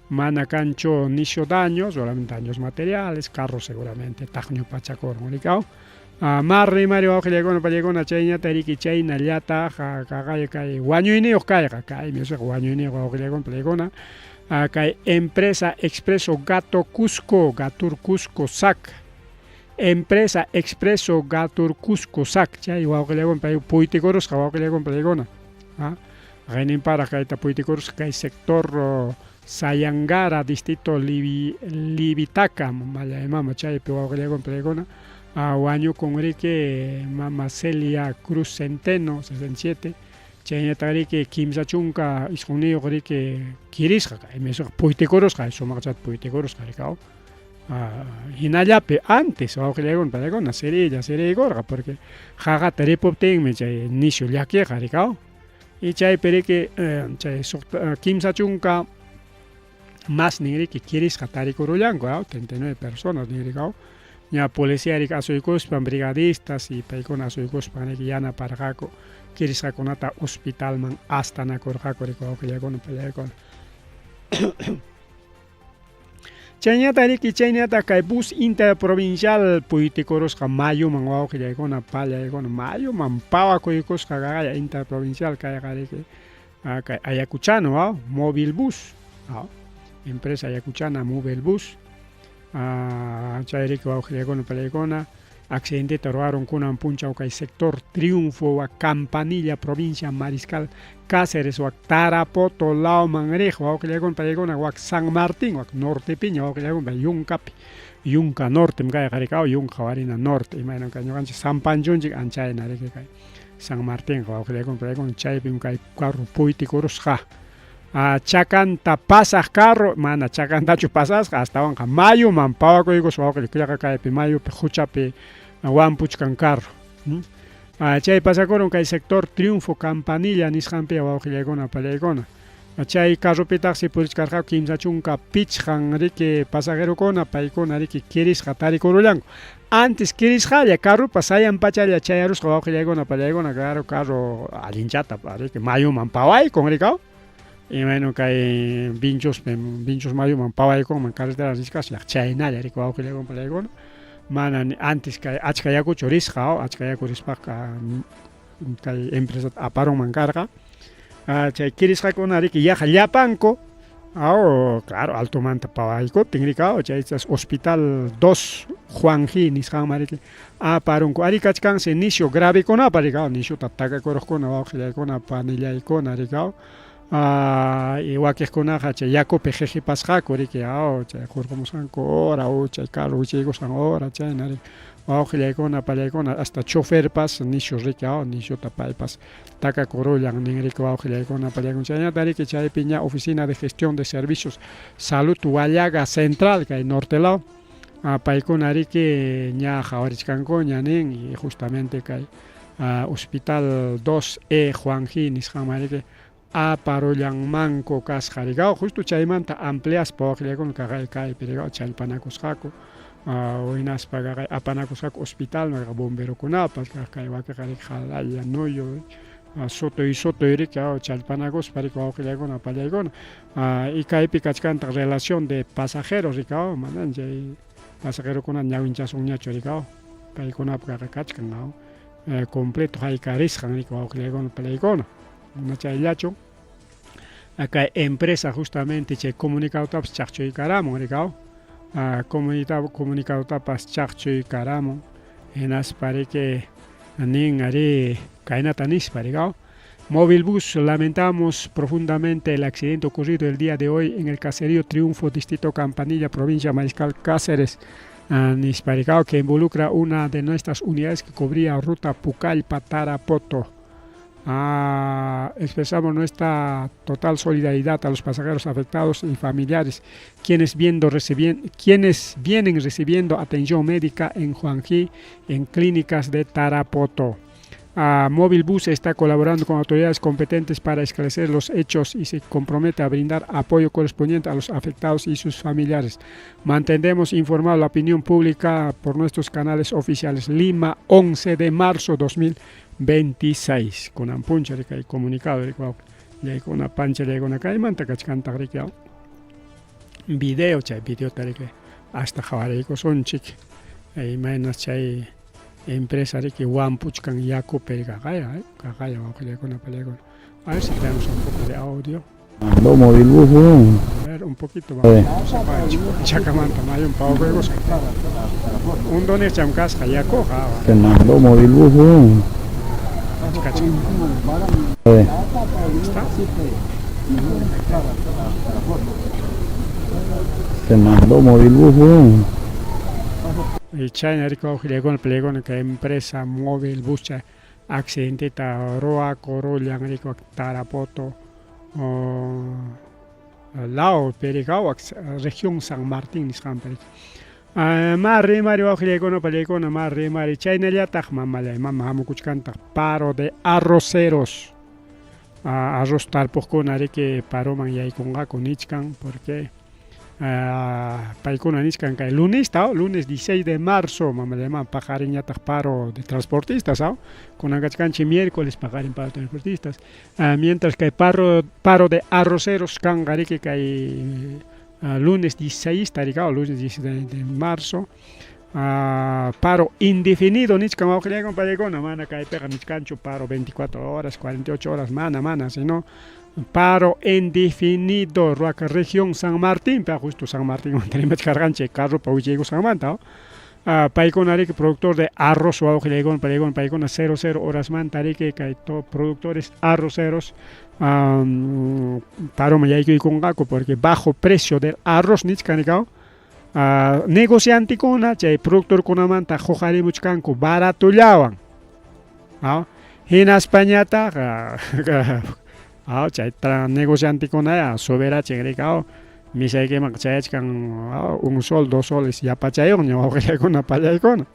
mana kanchu nishu daños solamente daños materiales carro seguramente taqñu pachakurun rika mar rimari wawqillaykuna pallaykuna chayñata riki chaynallataq kaqay kay wañuyniyuq kayqa kaymi wañuyniyuq wawqillaykuna pallaykuna kay empresa Expreso Gatur Cusco SAC empresa Expreso Gatur Cusco SAC chay wawqillaykuna puytikurusqa wawqillaykuna pallaykuna qayninparaq kayta puytikurusqa kay sector Sayangara distrito Libitaca mallaymama chaypi wawqillaykuna pallaykuna wañukun riki mama Celia Cruz Centeno 67 chayñata riki kimsa chunka isqunniyuq riki kirisqa kaymi puytikurusqa sumaqchata puytikurusqa rika hinallapi antes wawqillaykuna pallaykuna siriykurqa porque qaqata ripuptinmi chay nishu llakiqa rika y chaypi riki chay kimsa chunka más nin riki kirisqa tarikurullanku 39 personas nin rika ña policía riki asuykuspan brigadistas y paykuna asuykuspan riki yanaparqaku kirisqakunata hospitalman astanakurqaku riki wawqillaykuna pallaykuna chayñata riki chayñata kay bus interprovincial puytikurusqa mayuman wawqillaykuna pallaykuna mayuman pawakuykusqa kaqaya interprovincial kayqa riki kay Ayacuchano móvil bus empresa Ayacuchana móvil bus chay riki wawqillaykuna pallaykuna accidenteta ruwaron kunan punchaw kay sector Triunfo wa Campanilla provincia Mariscal Cáceres wak Tarapoto lawman riq wawqillaykuna pallaykuna wak San Martín wak nortepiña wawqillaykuna Yunka norte kayqa rika Yunka warina norte imayna kay ñuqanchik San Panchunchik anchayna riki kay San Martín wawqillaykuna pallaykuna chaypim kay carro puytikurusqa chakanta pasaq carro mana chakantachu pasasqa astawanqa mayuman pawakuykusqa wawqillaykuna kaypi mayupi huchapi wampuchkan carro chay pasakurun kay sector Triunfo Campanilla nisqanpi wawqillaykuna pallaykuna chay carropitaqsi purichkarqaku kimsa chunka pichqan riki pasajerokuna paykuna riki kirisqa tarikurullanku antes kirisqalla carropa sayanpachalla chayarusqa wawqillaykuna pallaykuna carro allinchata riki mayuman pawaykun rika imaynu kay vinchos mayuman pawaykunman carretera risqas chaynalla riki wawqillaykuna pallaykuna mana antes kay achka yakuchu risqa achka yaku rispaqqa kay empresata aparunman karqa chay kirisqakuna riki yaqa llapanku claro altomanta pawaykuptin rika chaytas hospital 2 Juanji nisqanman riki aparunku ari kachkansi nishu gravekunapa rika nishuta takakuruqkuna wawqillaykuna panillaykuna rika y wakiqkunaqa chay yakupi qhijipasqaku riki chay hurqumusqanku hora chay carro wichaykusqan hora chayna riki wawqillaykuna pallaykuna hasta choferpas nishu rika nishuta paypas taka kurullan nin rika wawqillaykuna pallaykuna chayñata riki chaypi ña oficina de gestión de servicios salud Wallaga central kay nortelao paykuna riki ña qhawarishkanku ña nin y justamente kay hospital 2E Juanji nisqanman riki aparullanmanku kasqa rika justo chaymanta ampliaspa wawqillaykuna kaypi rika challpanakusqaku winaspa apanakusqaku hospital bomberokunapas kay wakiqa halalla nuyo soto rika challpanakuspa rika wawqillaykuna pallaykuna y kaypi kachkanta relación de pasajeros rika manan chay pasajerokuna ñawinchasunñachu rika paykunaqa kachkan completo haykarisqan rika wawqillaykuna pallaykuna mana chayllachu kay empresa justamente chay comunicadotapas chaqchuykarmun rika comunicadotapas chaqchuykaramun hinaspa riki nin ari kaynata nispa rika Movilbus, lamentamos profundamente el accidente ocurrido el día de hoy en el caserío Triunfo, distrito Campanilla, provincia Mariscal Cáceres, Nisparicao, que involucra una de nuestras unidades que cubría ruta Pucallpa-Tarapoto. Expresamos nuestra total solidaridad a los pasajeros afectados y familiares, quienes vienen recibiendo atención médica en Juanji, en clínicas de Tarapoto. Movilbus está colaborando con autoridades competentes para esclarecer los hechos y se compromete a brindar apoyo correspondiente a los afectados y sus familiares. Mantendremos informada la opinión pública por nuestros canales oficiales. Lima, 11 de marzo 2026. Con ampuncha de que comunicado de que con una pancha de una caimanta que canta rica video que hasta javareko son chic y menos chay empresa que Wampuchkan Yaku Perigaya, con a ver si tenemos un poco de audio. Mandó Movilbus, A ver, un poquito vamos. Chacamanta, mayo un pavo juegos. Un dones chamcasca Yaku, te mandó Movilbus, ¿Está? te mandó Movilbus, Y China rico con el que empresa Movilbus accidente Roa Corollan rico Tarapoto Lao Perigao región San Martín Niscamperi Marri Mario Gilecono Pelecona Marri Mari China ya Tajmamale Mamma Mucuchcanta paro de arroceros arroz talpocona que paroman y con Nichkan porque paikuna niskan kay lunes 16 de marzo mamaleman pajariña paro de transportistas con agachkanchi miércoles pajarin paro de transportistas mientras que paro de arroceros kangari que kay lunes 16 taricao lunes 16 de marzo paro indefinido niskan wawqilay con palegona mana kay pega niskanchu paro 24 horas 48 horas mana sino paro indefinido Ruaca región San Martín, pero justo San Martín tenemos carganche carro para llegar San Martín. Paikona que productor de arroz o augilegón paikona 00 horas mantari que productores arroceros paro me con gaco porque bajo precio del arroz nichkanikao negociante con productor con amanta jojari muchkanko barato llawan en España chay negociante con ella sobera chengricao misay que mak chay kan un sol 2 soles ya pachayon yo con pachayon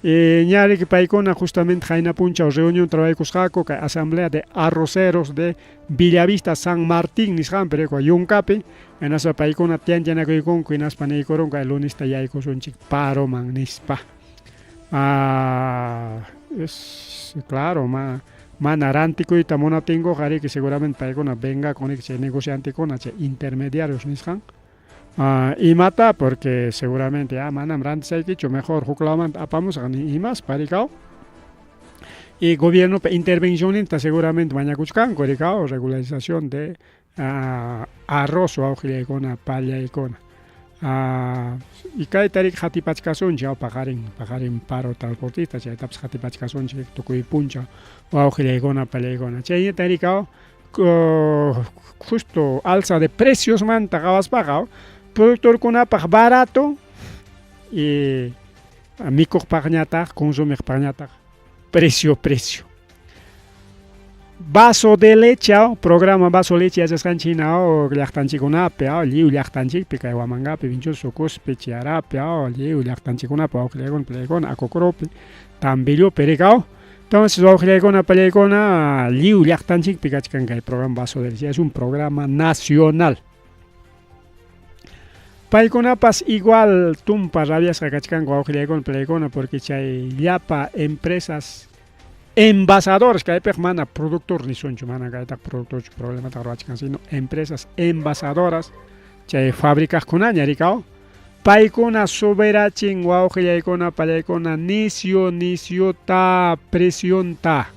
y ñari que paikona justamente jaina puncha reunión trabajo jaco que asamblea de arroceros de Villavista San Martín nishan pero ko yuncapi en esa paikona tianjana ko con kuinas panay koron ka lunes tayay ko sunchik paro magnispa es claro manarántico y tamona tengo jari que seguramente paikona venga con ese negociante con intermediarios nishan y mata porque seguramente manam rant se dicho mejor juklaman apamos y más paricao y gobierno intervención está seguramente mañacuchcan coricao regularización de arroz o aujile con palla y con y cae tarik hatipachkasun ya pagarin paro transportista ya taps hatipachkasun ya tokui puncha o aujile con palla y con che taricao justo alza de precios man tagabas pagao productor con apag barato y mikuqpaqñataq, consumiqpaqñataq, precio. Vaso de leche, programa vaso de leche yachasqanchina llaqtanchikunapi, lliw llaqtanchikpi kay Huamangapi, Vinchus, Sucuspi, Chiarapi, lliw llaqtanchikunapi wawqillaykuna Akukrupi, Tambillupi rikaq. Entonces wawqillaykuna pallaykuna lliw llaqtanchikpi kachkan kay programa vaso de leche, es un programa nacional. Paykunapas igual tumpa rabiasqa kachkan wawqillaykuna pallaykuna porque chay llapa empresas envasadores, kaypik mana productor nisunchu, mana kaytaq productor problemata ruwachkan, sino empresas envasadoras, chay fabricaqkunaña rikaw, paykuna soberachin wawqillaykuna pallaykuna niciota presionta,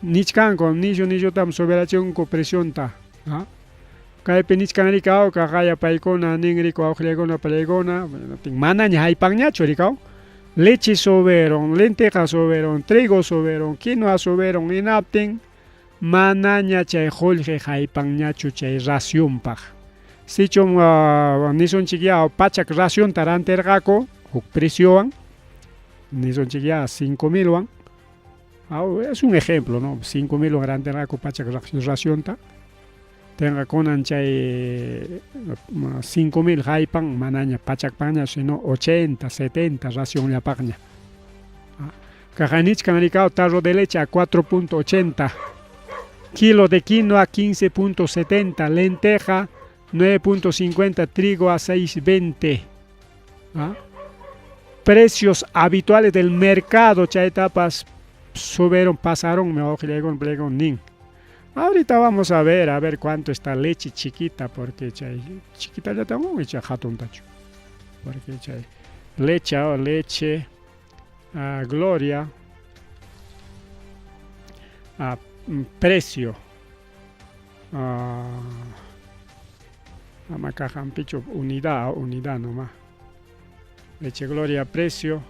nichkanku nisiotam soberachinku presionta, kaypi nichkan rikaw kaqaya paykuna nin riku wawqillaykuna pallaykuna manaña haypanñachu rikaw. Leche soberon, lenteja soberon, trigo soberon, quinoa soberon, inaptin manaña chay qullqi haypanñachu chay racionpaq. Sichum nisunchik ya pachak racionta rantirqaku huk preciowan, nisunchik ya 5,000wan. Es un ejemplo, ¿no? 5,000wan rantirqaku pachak racionta. Tenga kunan chay 5,000 haypan manaña pachakpaña, sino 80, 70 ración llapaqña. Kajanichkan rikaw tarro de leche a 4.80, kilo de quinoa 15.70, lenteja 9.50, trigo a 6.20. Precios habituales del mercado chaytapas pasaron me wawqillaykuna nin. Ahorita vamos a ver cuánto está leche chiquita, porque chay chiquita ya tengo y chay hatun tachu. Porque chay leche Gloria precio amacajan picho unidad nomás. Leche Gloria precio.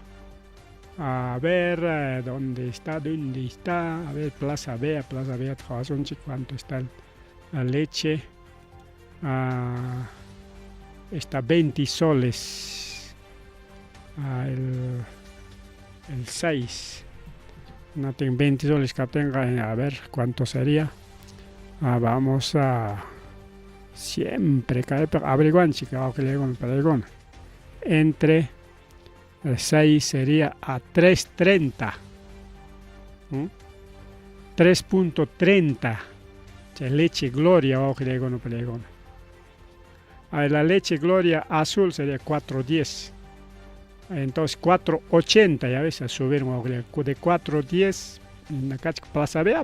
A ver, ¿dónde está? A ver, Plaza Vea, ¿cuánto está la leche? Está 20 soles. El 6. No tengo 20 soles que tenga, a ver cuánto sería. Vamos a siempre caer, averiguan, chica, que le digo, entre el 6 sería a 3.30. 3.30. Leche Gloria, la leche Gloria azul sería 4.10. Entonces 4.80, ya ves, a subir de 4.10 en la Plaza Vea,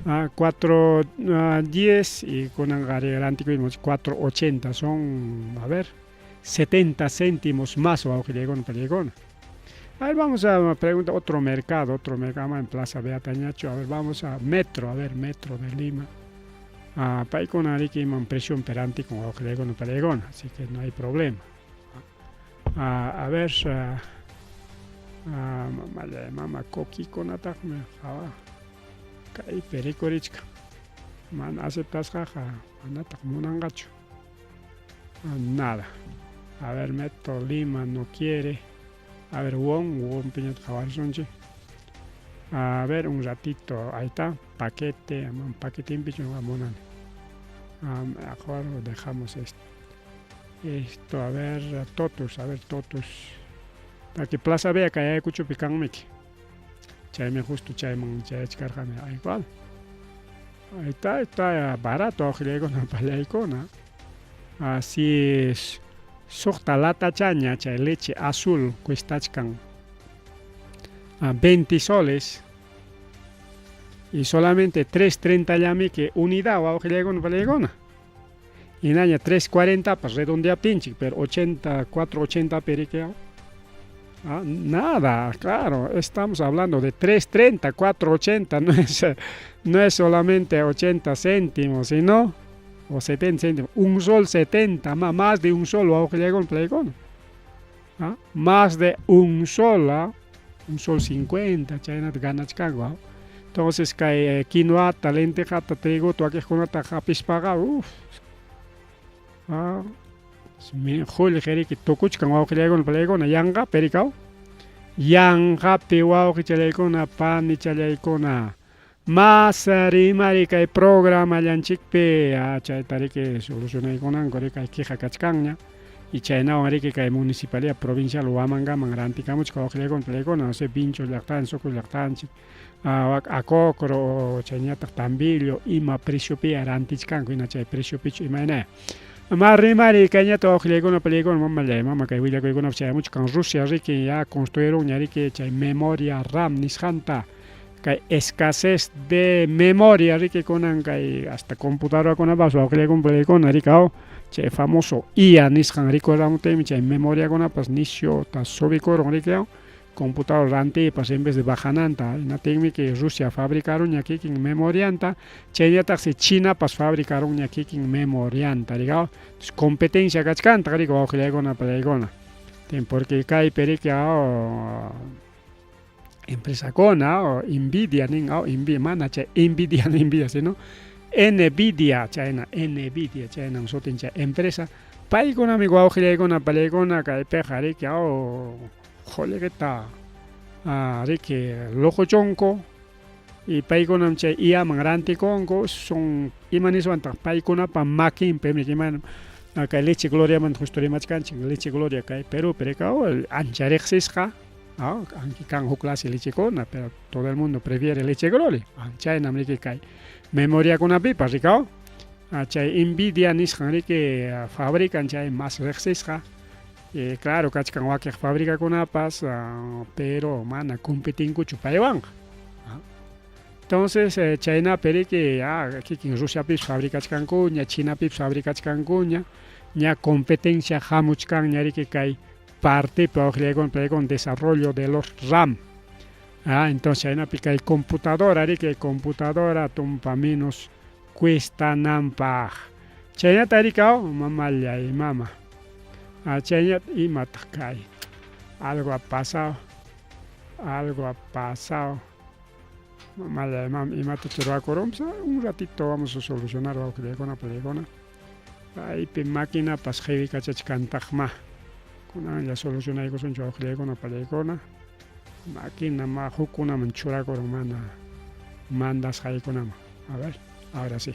4.10 y con el antico 4.80 son, a ver, 70 céntimos más o pallaykuna. A ver, vamos a preguntar otro mercado en Plaza Beatañacho. A ver, vamos a Metro de Lima. Paykuna rikiman presión perante con pallaykuna, así que no hay problema. A ver, mama coqui con atajme, kay pericorichka. Man aceptas jaja, anatak munangacho. Nada. A ver, Metro Lima no quiere. A ver, Won Piñat Jawarzonche. A ver, un ratito. Ahí está. Paquete impicho monan. Mejor dejamos esto. A ver, Totus. Para que Plaza Vea que haya escucho picanmeki. Chayme justo chayman chayachkarjame. Igual. Ahí está barato. Pallaykuna. Así es. Sokta lata chaña, chay leche azul, cuestachkan a 20 soles y solamente 3.30 llame que unidad o pallaykuna. Y naña 3.40 pues redondea pinche, pero 4.80 periqueo. Nada, claro, estamos hablando de 3.30, 4.80, no es solamente 80 céntimos, sino o 70 céntimos, un sol 70, más de un sol, más de un sol, un sol 50, entonces quinoa, lenteja, trigo, tu aquí con una taja pispaga, Juli que tokuchkan wawqillaykuna palaykuna yanqa perikaw yanqapi wawqichallaykuna panichallaykuna masarimari kay programallanchikpi chayta riki solucionaykunanku riki kay quija kachkanña y chaynawan riki kay municipalidad provincial Huamangaman rantikamuchka wawqillaykuna palaykuna no sé Vinchos llaqtanchik Sucre llaqtanchik Acocro chayñataq Tambillo ima preciopi rantichkanku hina chay preciopichu imaynaya Marimari kayñata wawqillaykuna palaykuna mama kay willakuykunapi chayamuchkan Rusia riki construyeron riki chay memoria RAM nisqanta kay escasez de memoria riki kunan kay hasta computadora wawqillaykuna palaykuna rikaw chay famoso IA nisqan rikuerdamutaymi chay memoria kunapas nisio ta subikuron rikaw computador rantipas en vez de bajananta inatinmi que Rusia fabricaron kikin memorianta chaynataqsi Chinapas fabricaron kikin memorianta rikaw competencia kachkanta rika wawqillaykuna palaykuna porque kaypi riki empresakuna Nvidia nin mana chay Nvidia sino Nvidia chayna sutin chay empresa paykunami wawqillaykuna palaykuna kaypiqa riki jolegueta riki lojochonko y paykunam chay iaman rantikonku son imaniswantaq paykunapa makinpi iman kay leche gloria man justo rimachkanchik leche gloria kay Perupi rikaw ancha riqsisqa anki kan huk clase lechekuna pero todo el mundo prefiere leche gloria chaynam riki kay memoriakunapipas rikaw chay Nvidia nisqan riki fabrican chay mas riqsisqa claro kachkan wakiq fabricakunapas pero mana competinkuchu paywanqa entonces chaynapi riki kikin Rusiapis fabricachkankuña Chinapis fabricachkankuña ña competencia hamuchkanña riki kay partepi wawqillaykuna palaykuna desarrollo de los RAM entonces chaynapi kay computadora riki computadora tumpa menos cuestananpaq chaynata rikaw mamallay mama chayñat imataq kay algo ha pasado mamallay mama imata churwakurunpis un ratito vamos a solucionar wawqillaykuna palaykuna paypi maquinapas qhiwi kachachkantaqma kunanlla solucionaykusunchik wawqillaykuna palaykuna máquina hukkunaman churakurun mana mandasqaykunaman a ver ahora sí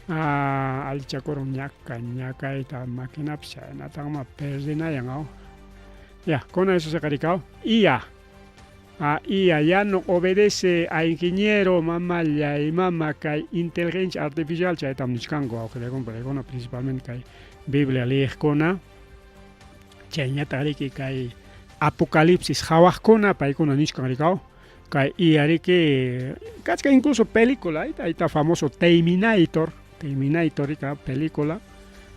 alchakurun ñakayta maquinapis chaynataqma perdinayan ya con eso se caricao IA ya no obedece a ingeniero mamalla y mama kay inteligencia artificial chaytam nishkanku wawqillaykuna palaykuna principalmente kay Biblia liqkuna chayñata riki kay apocalipsis hawaqkuna paykuna nishkan rikaw kay IA riki kachka incluso película ahí famoso Terminator rika película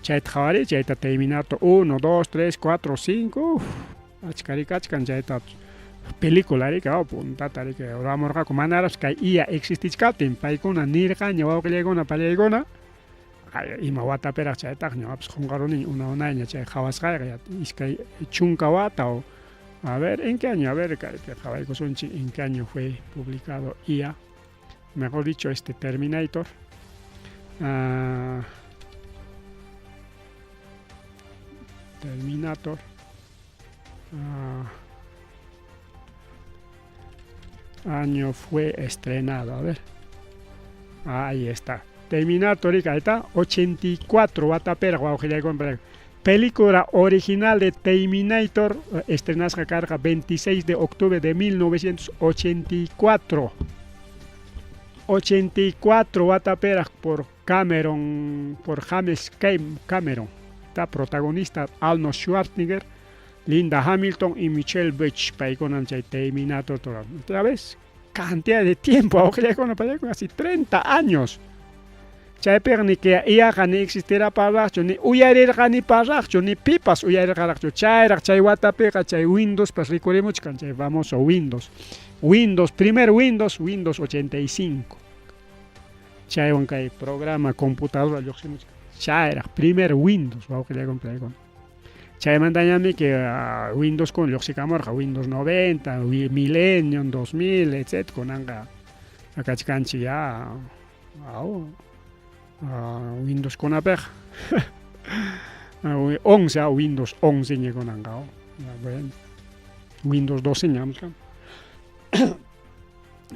chayta qhawari chayta Terminator 1, 2, 3, 4, 5 achkari kachkan chayta película rika puntata riki ramurqaku manaras kay IA existichkaptin paykuna nirqaña wawqillaykuna palaykuna ima watapiraq chaytaq ñawapas qunqaruni una chay qhawasqayqa iskay chunka wata a ver en qué año a ver qhawaykusunchik en qué año fue publicado IA mejor dicho Terminator año fue estrenado a ver ahí está Terminator ahí está 84 watapera wawqillaykuna película original de Terminator estrenada carga 26 de octubre de 1984 watapera por James Cameron está protagonista Arnold Schwarzenegger Linda Hamilton y Michelle Butch paykunan chay Terminator otra vez cantidad de tiempo wawqillaykuna palaykuna casi 30 años chaypiqa ni que IAqa ni existirá paraqchu ni uyarirqani paraqchu ni pipas uyarirqaraqchu chayraq chay watapiqa chay Windows pas rikurimuchkan chay famoso primer Windows 85 chaywan kay programa computadora lluqsimuchkan chayraq primer Windows wawqillaykuna palaykuna chaymantañami que Windows kun lluqsikamurqa Windows 90 Millennium 2000 etc kunanqa kachkanchik Windows kunapiqa 11 Windows 11 ñegonanga bueno Windows 12 ñamka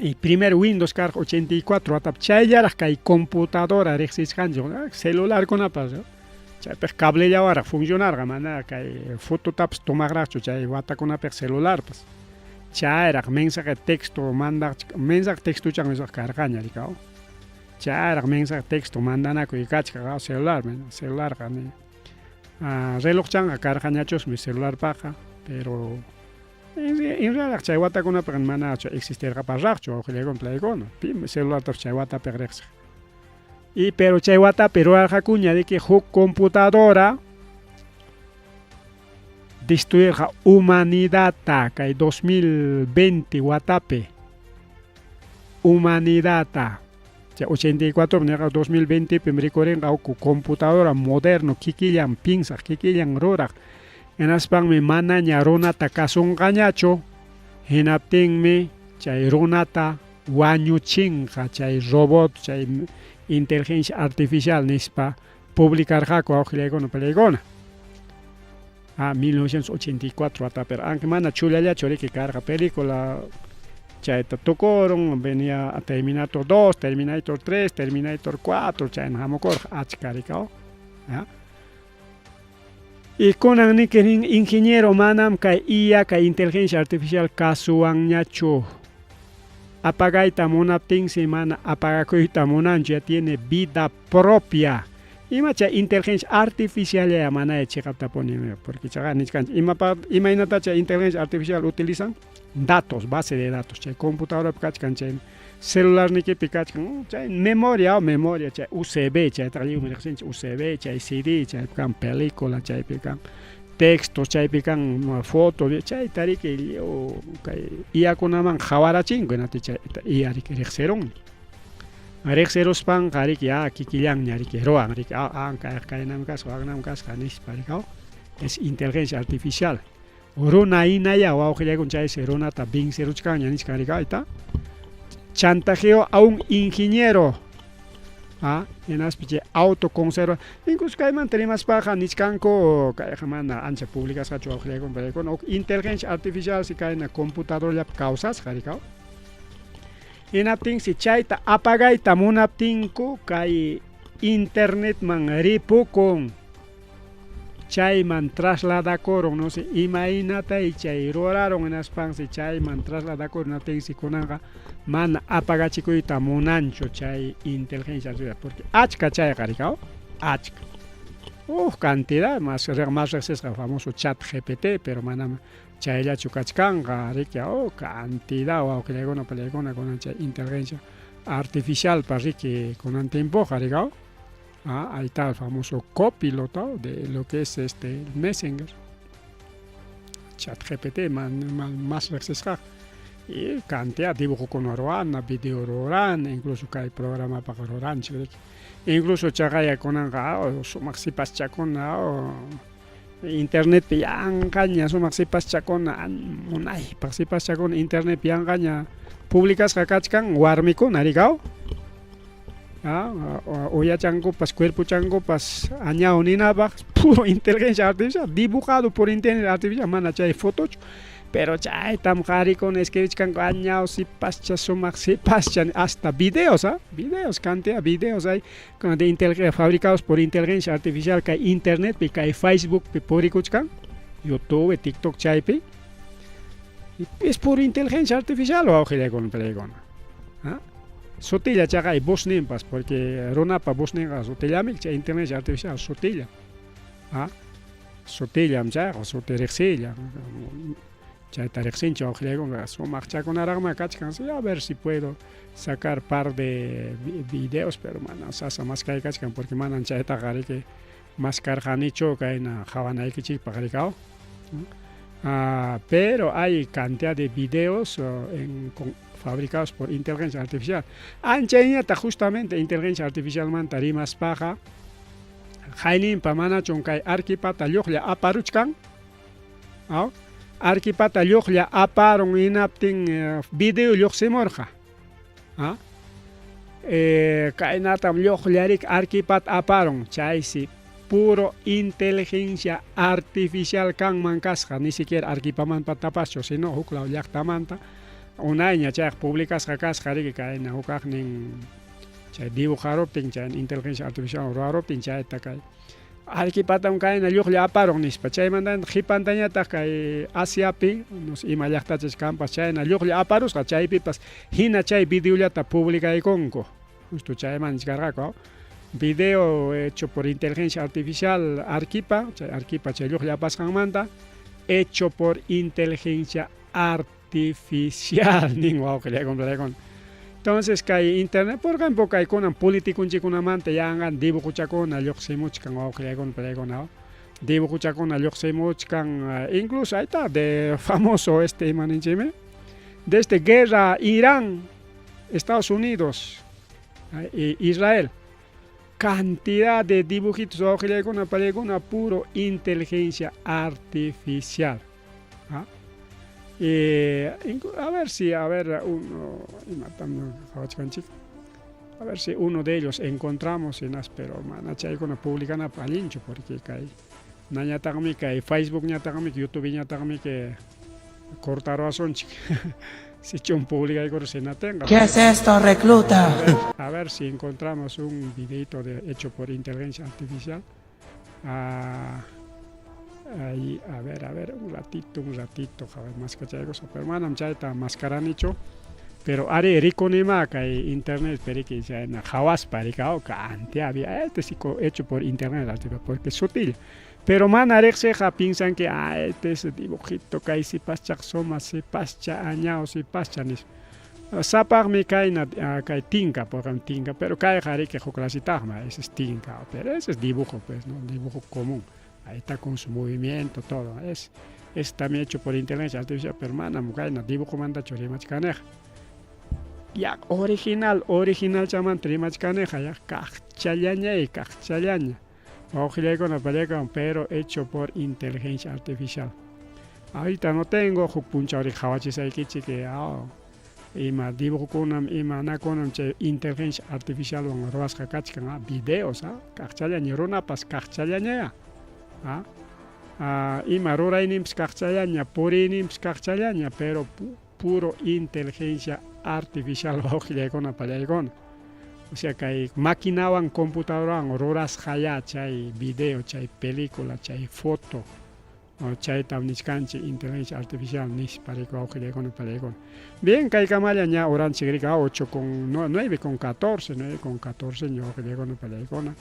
y primer Windows carga 84 atap chayaraj kay computadora rexiskanjo celular kunapas chaypej cable llawara funcionarqa mana kay fototapas tomaraqchu chay watakunapiq celularpas chayraq mensaje texto mensaje textuchan misaq karqaña rikaw chayraq mensaje texto mandanakuy kachkaqa celularqa ni relojchanqa karqañachusmi celularpaqa pero en realidad chay watakunapiq manachu existirqapaqraqchu awqillaykunapi playkuna pim celulartapas chay watapiq riqsaq y pero chay watapi rurarqakuña de que huk computadora destruirqa humanidadta kay 2020 watapi humanidadta chay 84 ñaqa 2020 pim rikurinqa huk computadora moderno kikillan pinsaq kikillan ruraq hinaspanmi manaña runata kasunqañachu hinaptinmi chay runata wañuchinqa chay robot chay inteligencia artificial nispa publicarqaku awqillaykuna palaykuna 1984 ataper aunque mana chulallachu riki karqa película chayta tukurun venía a Terminator 2, Terminator 3, Terminator 4 chayna hamukurqa achka rikaw y kunan niki ingeniero manam kay IA kay inteligencia artificial kasuwanñachu apagayta munaptinsi mana apagakuyta munanchu ya tiene vida propia ima chay inteligencia artificial ya mana chiqapta ponime porque chaqa nichkanch imaynata chay inteligencia artificial utilizan datos base de datos chay computadora kachkan chay celular nikipi kachkan chay memoria chay USB chay taqliyumi riqsinchik USB chay CD chay kan película chay pikan textos chay pikan foto chay tariki kay iakunaman hawarachinku nati chay ia riki riqsirun riqsiruspan qariki kikillanña riki ruwan riki kaynam kasqa aqnam kasqa nispa rikaw es inteligencia artificial runa inaya wawqillaykun chaysi runata vinceruchkanña nisqa rikaw ayta chantajeo a un ingeniero hinaspi autoconserva incluso kaymanta rimaspaqa nichkanku kayqa mana ancha publicasqachu wawqillaykun palaykuna inteligencia artificial si kayna computadorllapi kawsasqa rikaw hinaptin si chayta apagayta munaptinku kay internetman ripukun chayman trasladakurun no sé imaynatay chay ruraron hinaspan si chayman trasladakurun hinaptinsi kunanqa mana apagachikuyta munanchu chay inteligencia artificial porque achka chayqa rikaw achka cantidad más riqsisqa famoso chat GPT pero manam chayllachu kachkanqa riki cantidad wawqillaykuna palaykuna kunan chay inteligencia artificial pa riki kunan timpuqa rikaw ahí está el famoso copiloto de lo que es el Messenger chat GPT más riqsisqa y cantidad dibujo con ruana video ruran incluso kay programa para ruranchu incluso chaqaya kunanqa sumaq sipaschakuna internet pi yanqaña sumaq sipaschakuna munaypaq sipaschakuna internet pi yanqaña publicasqa kachkan warmikuna rikaw uyachankupas cuerpuchankupas añaw ninapaq puro inteligencia artificial dibujado por inteligencia artificial mana chay fotochu pero chaytam qarikuna escribichkanku añaw sipascha sumaq sipascha hasta videos videos cantidad videos hay fabricados por inteligencia artificial kay internet pi kay Facebook pi purikuchkan YouTube TikTok chaypi es por inteligencia artificial wawqillaykuna palaykuna sutilla chaqay busninpas porque runapa busninqa sutillami chay inteligencia artificial sutilla sutillam chayqa sutiriqsilla chayta riqsinchu wawqillaykuna sumaq chakunaraqma kachkan a ver si puedo sacar par de videos pero mana sasa mas kay kachkan porque manan chaytaqa riki mas karqanichu kayna hawanaykichikpaq rikaw pero hay cantidad de videos fabricados por inteligencia artificial anchayñata justamente inteligencia artificial manta rimaspaqa haynimpa manachun kay arquipata lluqlla aparuchkan arquipata lluqlla aparun hinaptin video lluqsimurqa kaynatam lluqllarik arquipata aparun chaysi puro inteligencia artificial kanman kasqa, ni siquiera arquipamanta tapaschu, sino huklaw llaqtamanta unayña chay publicasqa kasqa riki kayna hukaqnin chay dibujaruptin chay inteligencia artificial ruwaruptin chayta kay arquipatan kayna lluqlla aparun nispa chaymanta qipantañataq kay Asiapi ima llaqtachis kampas chayna lluqlla aparusqa chaypipas hina chay videollata publicaykunku justo chaymanchik karqaku video hecho por inteligencia artificial Arquipa chay lluqlla apasqanmanta hecho por inteligencia artificial nin wawqillaykunparaykuna. Entonces kay internet por ejemplo kay kunan politikunchikunamanta yangan dibujuchakuna lluqsimuchkan wawqillaykunparaykuna dibujuchakuna lluqsimuchkan incluso ahí está de famoso imaninchimi desde guerra Irán Estados Unidos Israel cantidad de dibujitos wawqillaykunaparaykuna puro inteligencia artificial. A ver si uno de ellos encontramos pero chaykuna publicana palincho porque kay nañataqmi kay Facebook ñataqmi YouTube ñataqmi que cortaron asonchik si chun publicaykur sinatenga. ¿Qué es esto, recluta? A ver si encontramos un videito hecho por inteligencia artificial. Ahí, a ver, un ratito, joder, más que chay cosa, pero manam chayta mascaranicho, pero ari riconima que internet periki chayna jawas parikao cante había sí hecho por internet porque es sutil, pero man arexeja piensan que este es dibujito que si pascha soma, si pascha añao, si pascha nis. Sapar me cae tinka, por ejemplo, tinka, pero cae jari que joclasitagma, ese es tinka, pero ese es dibujo, pues, ¿no? Dibujo común. Ahí está con su movimiento, todo. Es también hecho por inteligencia artificial, pero mana mukaina dibujo manda chorimachkaneja. Ya original chaman trimachkaneja, ya kachalaña. Ojileco pero hecho por inteligencia artificial. Ahorita no tengo jupuncha orijawachisaikichi que ima dibujo kunam ima nakunam inteligencia artificial wan ruasqa kachkan videos kachalaña runapas kachalaña. Ima rurayninpis kaqchallaña, purinninpis kaqchallaña, pero puro inteligencia artificial wawqillaykuna pallaykuna. O sea kay maquinawan computadorawan rurasqalla chay video, chay película, chay foto, chaytam nishkanchik inteligencia artificial nisparika wawqillaykuna pallaykuna. Bien kay kamalla ña oranchik rika 9:14 ña wawqillaykuna pallaykuna.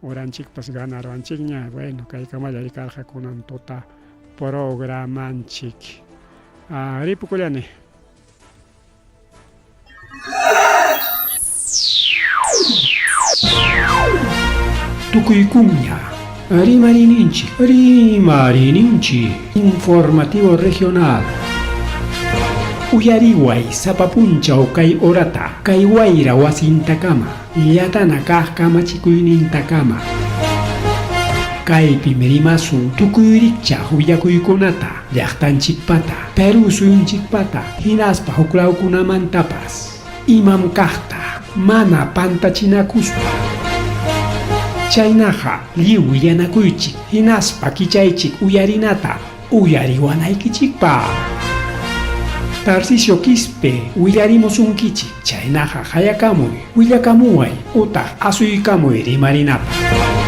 Oranchik pas ganarwanchikña, bueno, kay kamalla rikarqa kunan tota programanchik. Ripukullani. Tukuykuña, rimarininchi, informativo regional. Uyariway sapapunchaw kay orata, kay wayra wasintakama, yatana kaq kamachikuynintakama. Kaypi mirimasun tukuyrikchaq willakuykunata, llaqtanchikpata, Perú suyunchikpata, hinaspa huklawkunamantapas, imam kaqta, mana pantachinakuspa. Chaynaqa lliw willanakuychik, hinaspa kichaychik uyarinata, uyariwanaykichikpa. Tarcisio Quispe, willarimusunkichik, chaynaqa hayakamuy, willakamuway, utaq asuykamuy rimarinapa.